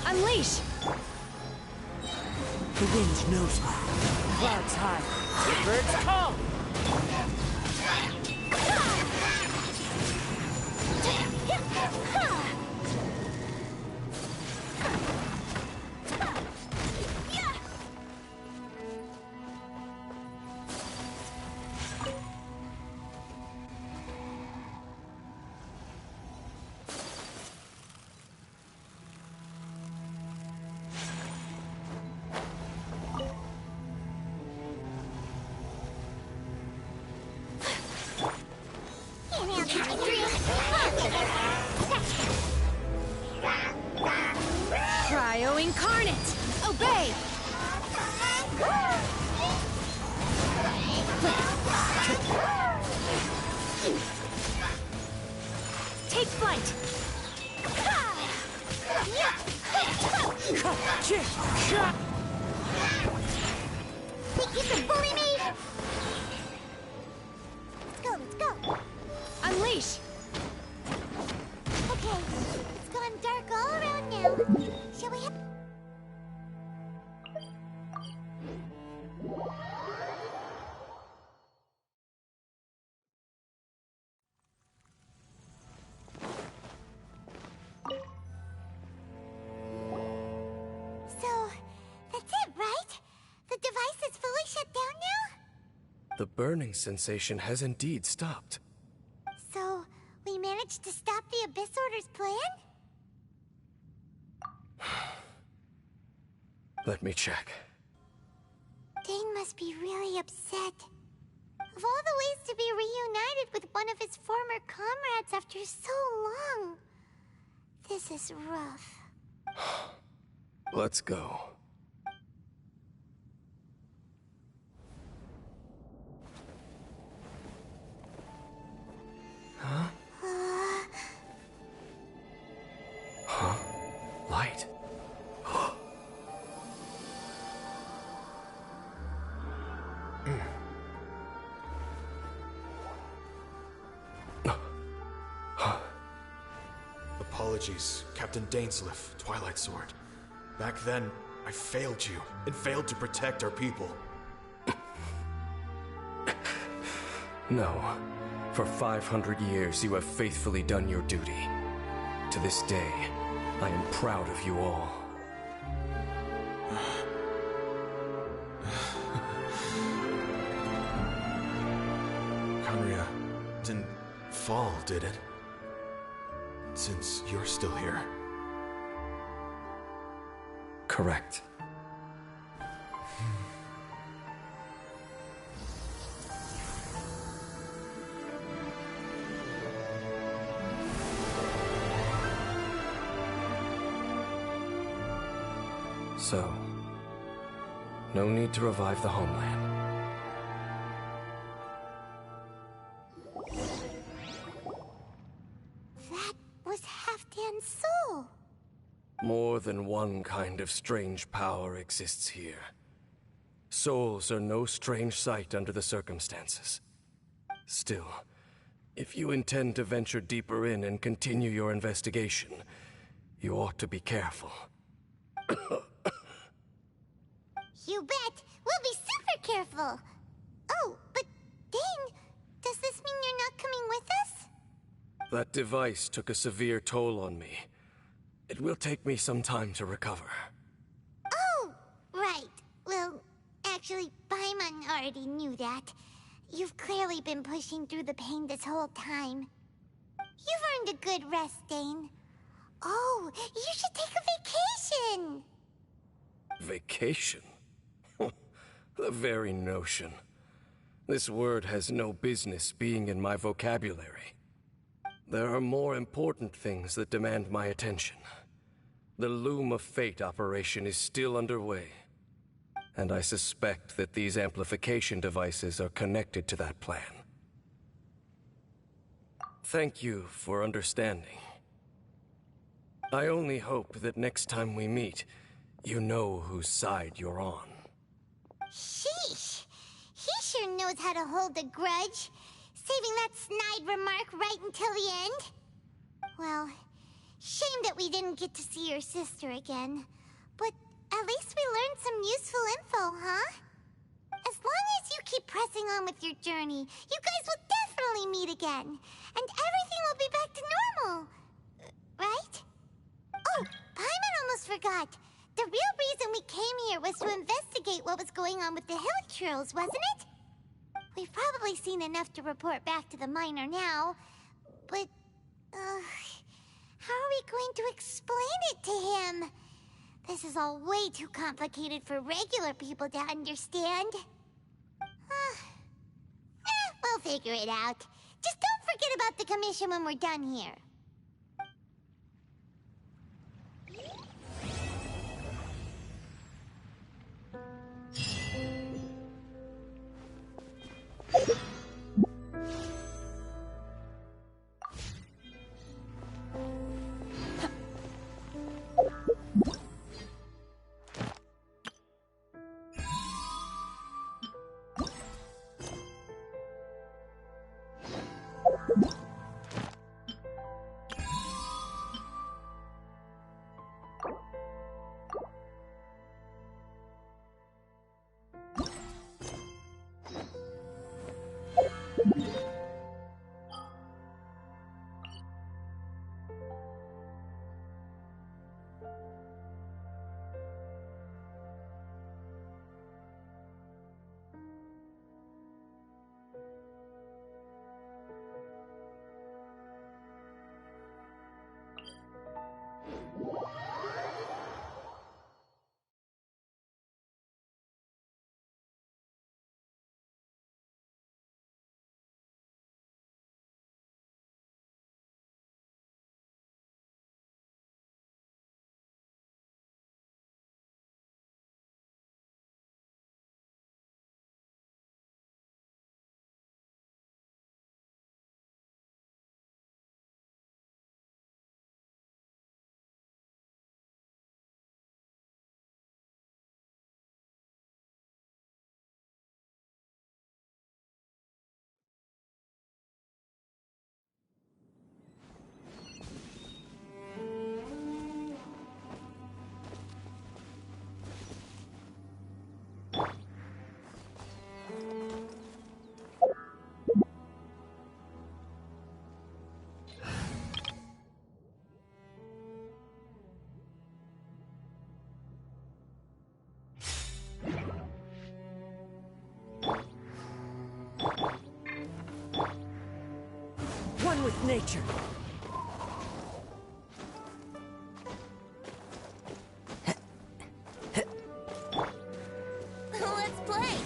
Speaker 4: Unleash!
Speaker 7: The wind knows me. Clouds high. The birds call.
Speaker 4: Incarnate! Obey! Take flight!
Speaker 1: Think you can bully me? Let's go.
Speaker 4: Unleash!
Speaker 1: Okay, it's gone dark all around now. Shall we have... So, that's it, right? The device is fully shut down now?
Speaker 2: The burning sensation has indeed stopped.
Speaker 1: So, we managed to stop the Abyss Order's plan?
Speaker 2: Let me check.
Speaker 1: Dane must be really upset. Of all the ways to be reunited with one of his former comrades after so long, this is rough.
Speaker 2: Let's go. Huh? Huh? Light.
Speaker 9: Apologies, Captain Dainsleif, Twilight Sword. Back then, I failed you, and failed to protect our people.
Speaker 2: No. For 500 years, you have faithfully done your duty. To this day, I am proud of you all.
Speaker 9: Conria didn't fall, did it? Since you're still here.
Speaker 2: Correct. So, no need to revive the homeland.
Speaker 1: That was Halfdan's soul.
Speaker 2: More than one kind of strange power exists here. Souls are no strange sight under the circumstances. Still, if you intend to venture deeper in and continue your investigation, you ought to be careful.
Speaker 1: You bet! We'll be super careful! Oh, but Dane, does this mean you're not coming with us?
Speaker 2: That device took a severe toll on me. It will take me some time to recover.
Speaker 1: Oh, right. Well, actually, Paimon already knew that. You've clearly been pushing through the pain this whole time. You've earned a good rest, Dane. Oh, you should take a vacation!
Speaker 2: Vacation? The very notion. This word has no business being in my vocabulary. There are more important things that demand my attention. The Loom of Fate operation is still underway, and I suspect that these amplification devices are connected to that plan. Thank you for understanding. I only hope that next time we meet, you know whose side you're on.
Speaker 1: Sheesh! He sure knows how to hold a grudge, saving that snide remark right until the end. Well, shame that we didn't get to see your sister again. But at least we learned some useful info, huh? As long as you keep pressing on with your journey, you guys will definitely meet again. And everything will be back to normal. Right? Oh, Paimon almost forgot. The real reason we came here was to investigate what was going on with the Hilichurls, wasn't it? We've probably seen enough to report back to the miner now, but, how are we going to explain it to him? This is all way too complicated for regular people to understand. We'll figure it out. Just don't forget about the commission when we're done here.
Speaker 7: One with nature.
Speaker 4: Let's play!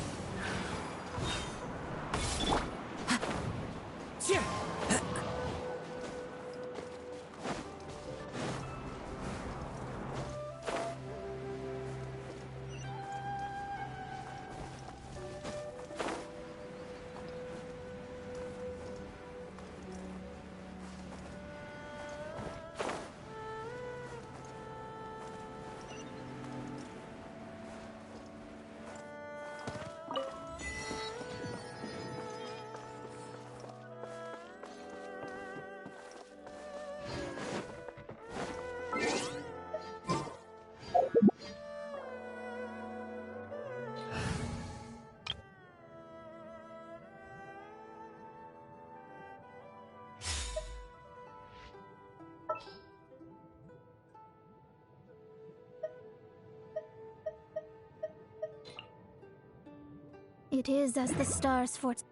Speaker 1: It is as the stars foretold.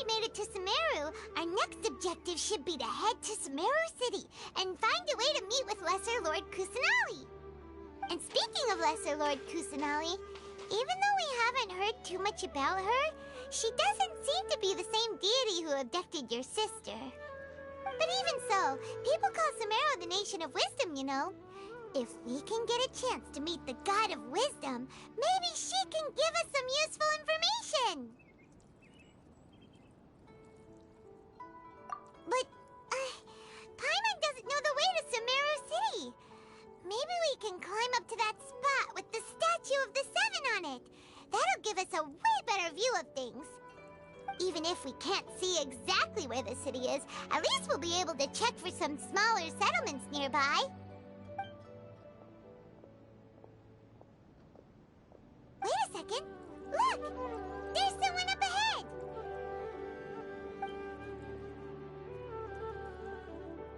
Speaker 1: Made it to Sumeru, our next objective should be to head to Sumeru City and find a way to meet with Lesser Lord Kusanali. And speaking of Lesser Lord Kusanali, even though we haven't heard too much about her, she doesn't seem to be the same deity who abducted your sister. But even so, people call Sumeru the Nation of Wisdom, you know. If we can get a chance to meet the God of Wisdom, maybe she can give us some useful information. But, Paimon doesn't know the way to Sumeru City. Maybe we can climb up to that spot with the statue of the Seven on it. That'll give us a way better view of things. Even if we can't see exactly where the city is, at least we'll be able to check for some smaller settlements nearby. Wait a second. Look! There's someone up ahead!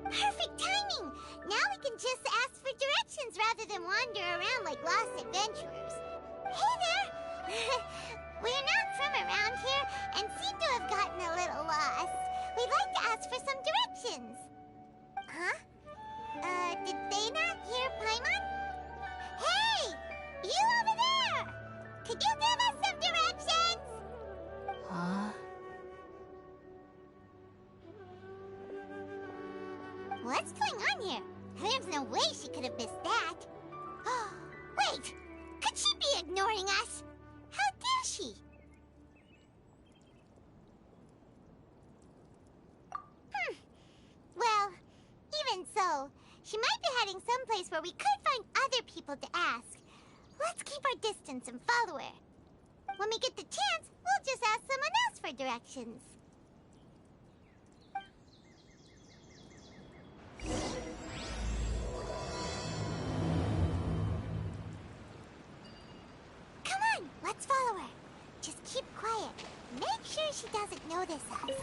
Speaker 1: Perfect timing! Now we can just ask for directions rather than wander around like lost adventurers. Hey there! We're not from around here and seem to have gotten a little lost. We'd like to ask for some directions. Huh? Did they not hear Paimon? Hey! You over there! Could you give us some directions?
Speaker 7: Huh?
Speaker 1: What's going on here? There's no way she could have missed that. Wait! Could she be ignoring us? How dare she? Well, even so, she might be heading someplace where we could find other people to ask. Let's keep our distance and follow her. When we get the chance, we'll just ask someone else for directions. Come on, let's follow her. Just keep quiet. Make sure she doesn't notice us.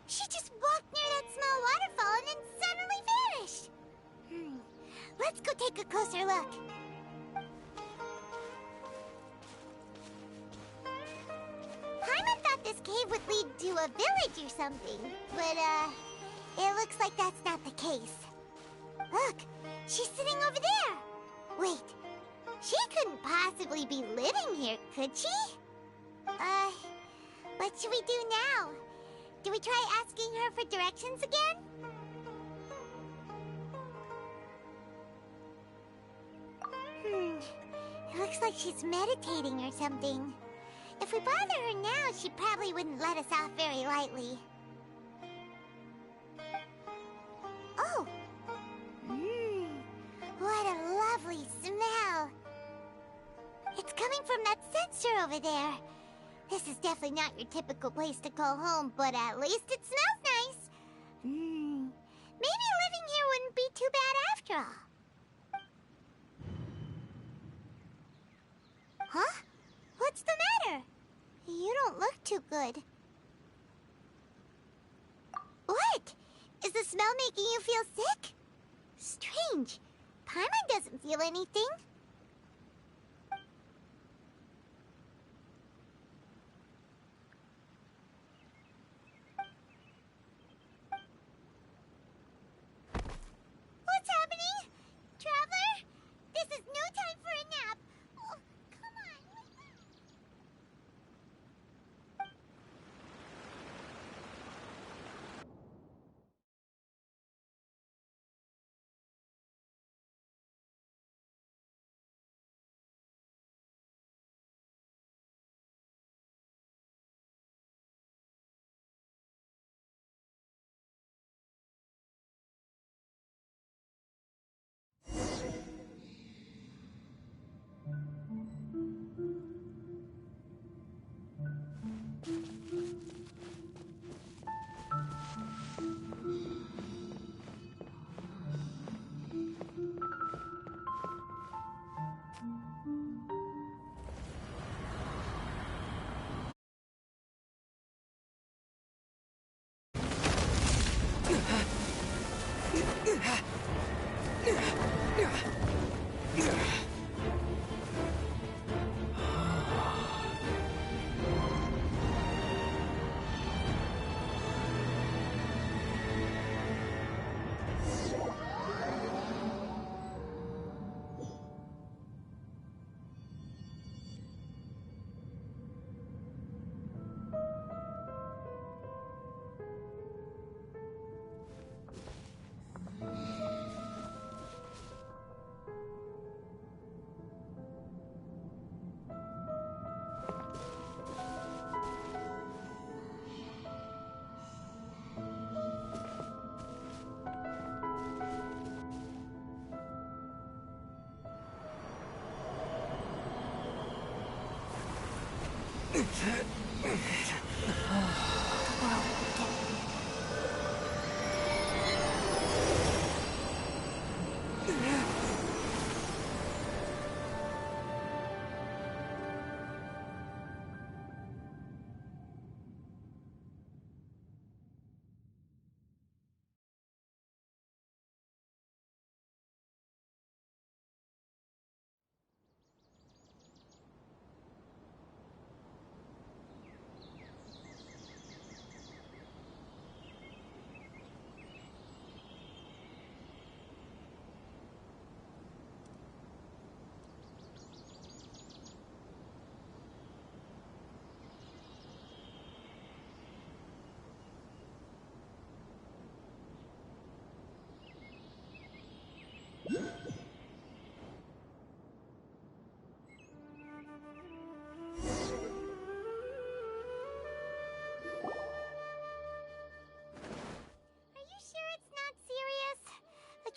Speaker 1: She just walked near that small waterfall and then suddenly vanished. Let's go take a closer look. Paimon thought this cave would lead to a village or something, but, it looks like that's not the case. Look, she's sitting over there. Wait, she couldn't possibly be living here, could she? What should we do now? Do we try asking her for directions again? It looks like she's meditating or something. If we bother her now, she probably wouldn't let us off very lightly. Oh! What a lovely smell! It's coming from that sensor over there. This is definitely not your typical place to call home, but at least it smells nice. Maybe living here wouldn't be too bad after all. Huh? What's the matter? You don't look too good. What? Is the smell making you feel sick? Strange. Paimon doesn't feel anything.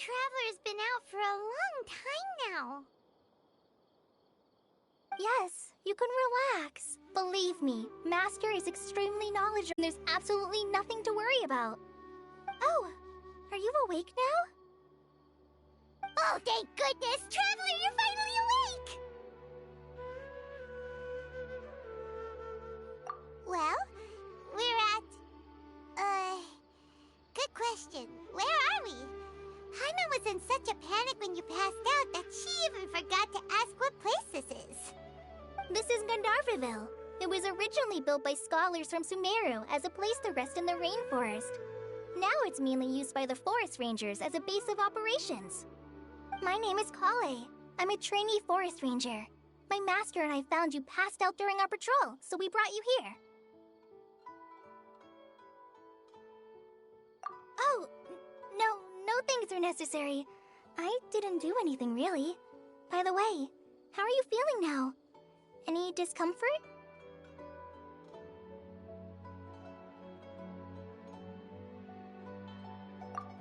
Speaker 1: Traveler's been out for a long time now.
Speaker 10: Yes, you can relax. Believe me, Master is extremely knowledgeable and there's absolutely nothing to worry about. Oh, are you awake now?
Speaker 1: Oh, thank goodness! Traveler, you're finally awake! Well, we're at... good question. Where are we? Haima was in such a panic when you passed out that she even forgot to ask what place this is.
Speaker 10: This is Gandharvaville. It was originally built by scholars from Sumeru as a place to rest in the rainforest. Now it's mainly used by the forest rangers as a base of operations. My name is Kale. I'm a trainee forest ranger. My master and I found you passed out during our patrol, so we brought you here. Oh, no things are necessary. I didn't do anything, really. By the way, how are you feeling now? Any discomfort?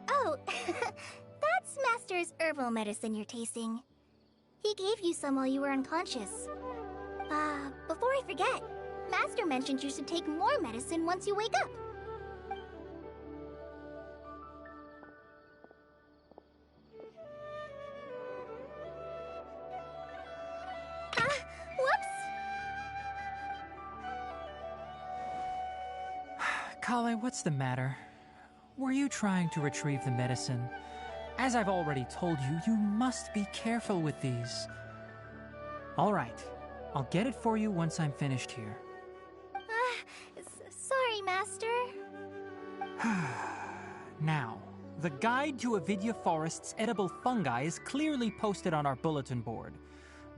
Speaker 10: Oh, that's Master's herbal medicine you're tasting. He gave you some while you were unconscious. Before I forget, Master mentioned you should take more medicine once you wake up.
Speaker 11: Kale, what's the matter? Were you trying to retrieve the medicine? As I've already told you, you must be careful with these. All right, I'll get it for you once I'm finished here.
Speaker 10: Sorry, Master.
Speaker 11: Now, the guide to Avidya Forest's edible fungi is clearly posted on our bulletin board.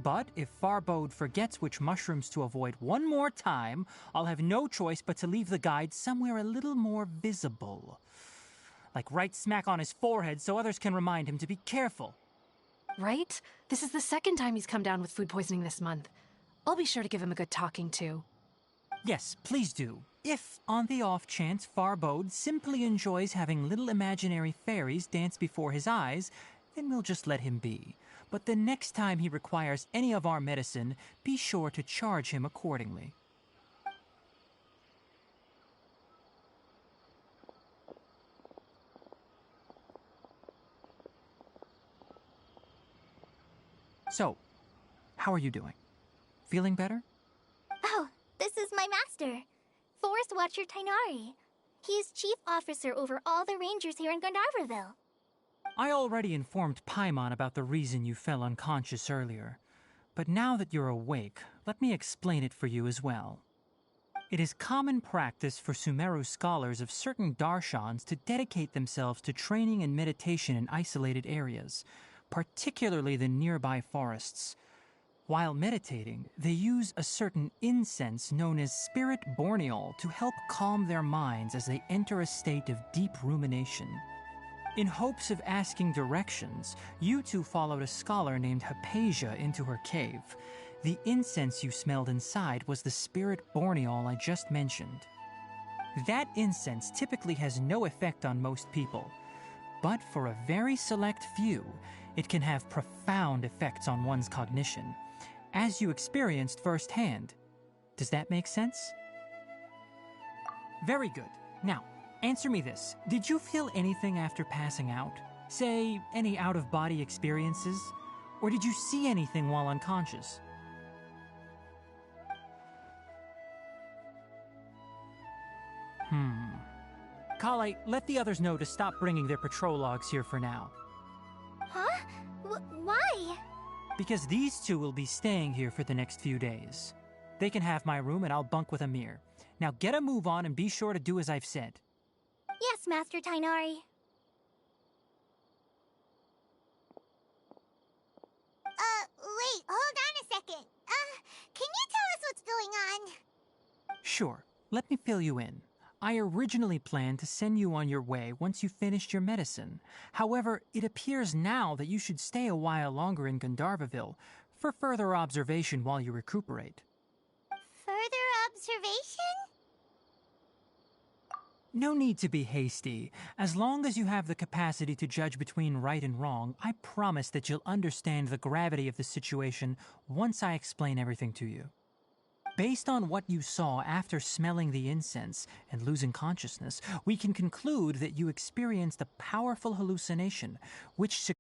Speaker 11: But if Farbode forgets which mushrooms to avoid one more time, I'll have no choice but to leave the guide somewhere a little more visible. Like right smack on his forehead so others can remind him to be careful.
Speaker 12: Right? This is the second time he's come down with food poisoning this month. I'll be sure to give him a good talking to.
Speaker 11: Yes, please do. If, on the off chance, Farbode simply enjoys having little imaginary fairies dance before his eyes, then we'll just let him be. But the next time he requires any of our medicine, be sure to charge him accordingly. So, how are you doing? Feeling better?
Speaker 10: Oh, this is my master, Forest Watcher Tainari. He is chief officer over all the rangers here in Gandharvaville.
Speaker 11: I already informed Paimon about the reason you fell unconscious earlier. But now that you're awake, let me explain it for you as well. It is common practice for Sumeru scholars of certain darshans to dedicate themselves to training and meditation in isolated areas, particularly the nearby forests. While meditating, they use a certain incense known as spirit borneol to help calm their minds as they enter a state of deep rumination. In hopes of asking directions, you two followed a scholar named Hypatia into her cave. The incense you smelled inside was the spirit borneol I just mentioned. That incense typically has no effect on most people, but for a very select few, it can have profound effects on one's cognition, as you experienced firsthand. Does that make sense? Very good. Now, answer me this. Did you feel anything after passing out? Say, any out-of-body experiences? Or did you see anything while unconscious? Kale, let the others know to stop bringing their patrol logs here for now.
Speaker 10: Huh? Why?
Speaker 11: Because these two will be staying here for the next few days. They can have my room and I'll bunk with Amir. Now get a move on and be sure to do as I've said.
Speaker 10: Yes, Master Tainari.
Speaker 1: Wait, hold on a second. Can you tell us what's going on?
Speaker 11: Sure, let me fill you in. I originally planned to send you on your way once you finished your medicine. However, it appears now that you should stay a while longer in Gandharvaville for further observation while you recuperate.
Speaker 1: Further observation?
Speaker 11: No need to be hasty. As long as you have the capacity to judge between right and wrong, I promise that you'll understand the gravity of the situation once I explain everything to you. Based on what you saw after smelling the incense and losing consciousness, we can conclude that you experienced a powerful hallucination, which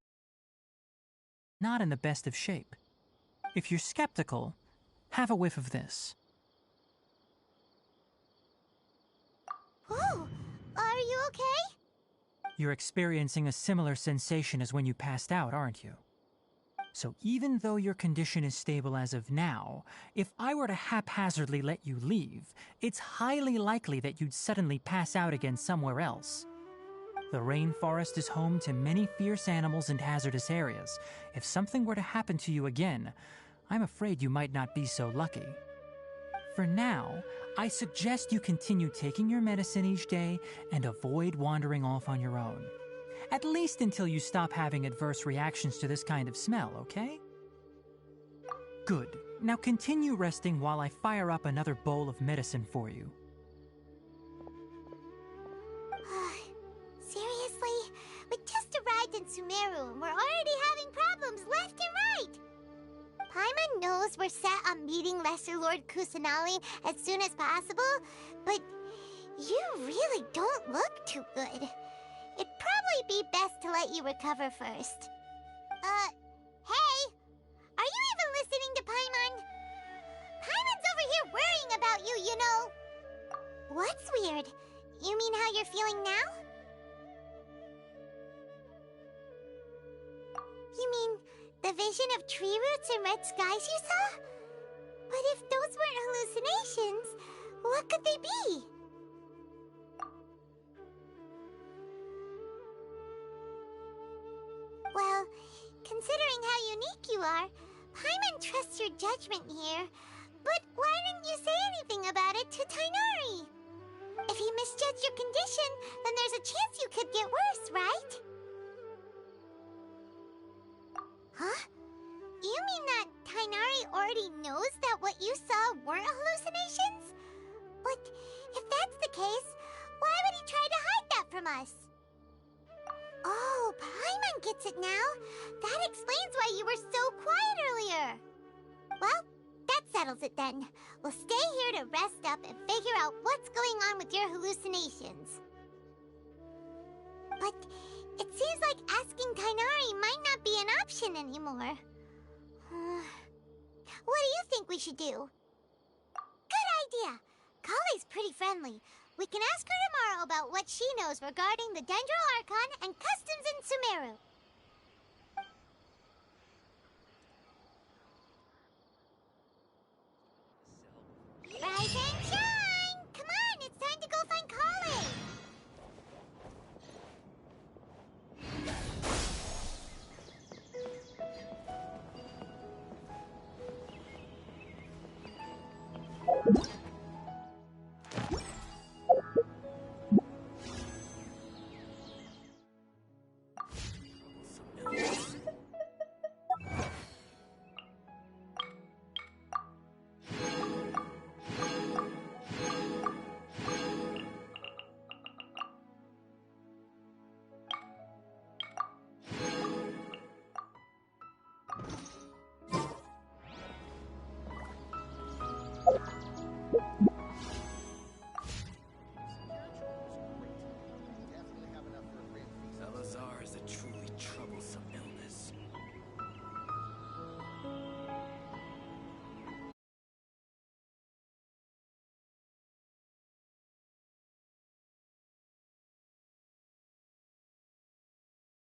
Speaker 11: not in the best of shape. If you're skeptical, have a whiff of this.
Speaker 1: Whoa! Are you okay?
Speaker 11: You're experiencing a similar sensation as when you passed out, aren't you? So even though your condition is stable as of now, if I were to haphazardly let you leave, it's highly likely that you'd suddenly pass out again somewhere else. The rainforest is home to many fierce animals and hazardous areas. If something were to happen to you again, I'm afraid you might not be so lucky. For now, I suggest you continue taking your medicine each day and avoid wandering off on your own. At least until you stop having adverse reactions to this kind of smell, okay? Good. Now continue resting while I fire up another bowl of medicine for you.
Speaker 1: Seriously? We just arrived in Sumeru and we're already having problems left and right! Paimon knows we're set on meeting Lesser Lord Kusanali as soon as possible, but you really don't look too good. It'd probably be best to let you recover first. Hey! Are you even listening to Paimon? Paimon's over here worrying about you, you know. What's weird? You mean how you're feeling now? You mean the vision of tree roots and red skies you saw? But if those weren't hallucinations, what could they be? Well, considering how unique you are, Paimon trusts your judgment here. But why didn't you say anything about it to Tainari? If he misjudged your condition, then there's a chance you could get worse, right? Huh? You mean that Tainari already knows that what you saw weren't hallucinations? But if that's the case, why would he try to hide that from us? Oh, Paimon gets it now. That explains why you were so quiet earlier. Well, that settles it then. We'll stay here to rest up and figure out what's going on with your hallucinations. But it seems like asking Tainari might not be an option anymore. What do you think we should do? Good idea. Kale's pretty friendly. We can ask her tomorrow about what she knows regarding the Dendro Archon and customs in Sumeru. Rise and shine! Come on, it's time to go find Kale!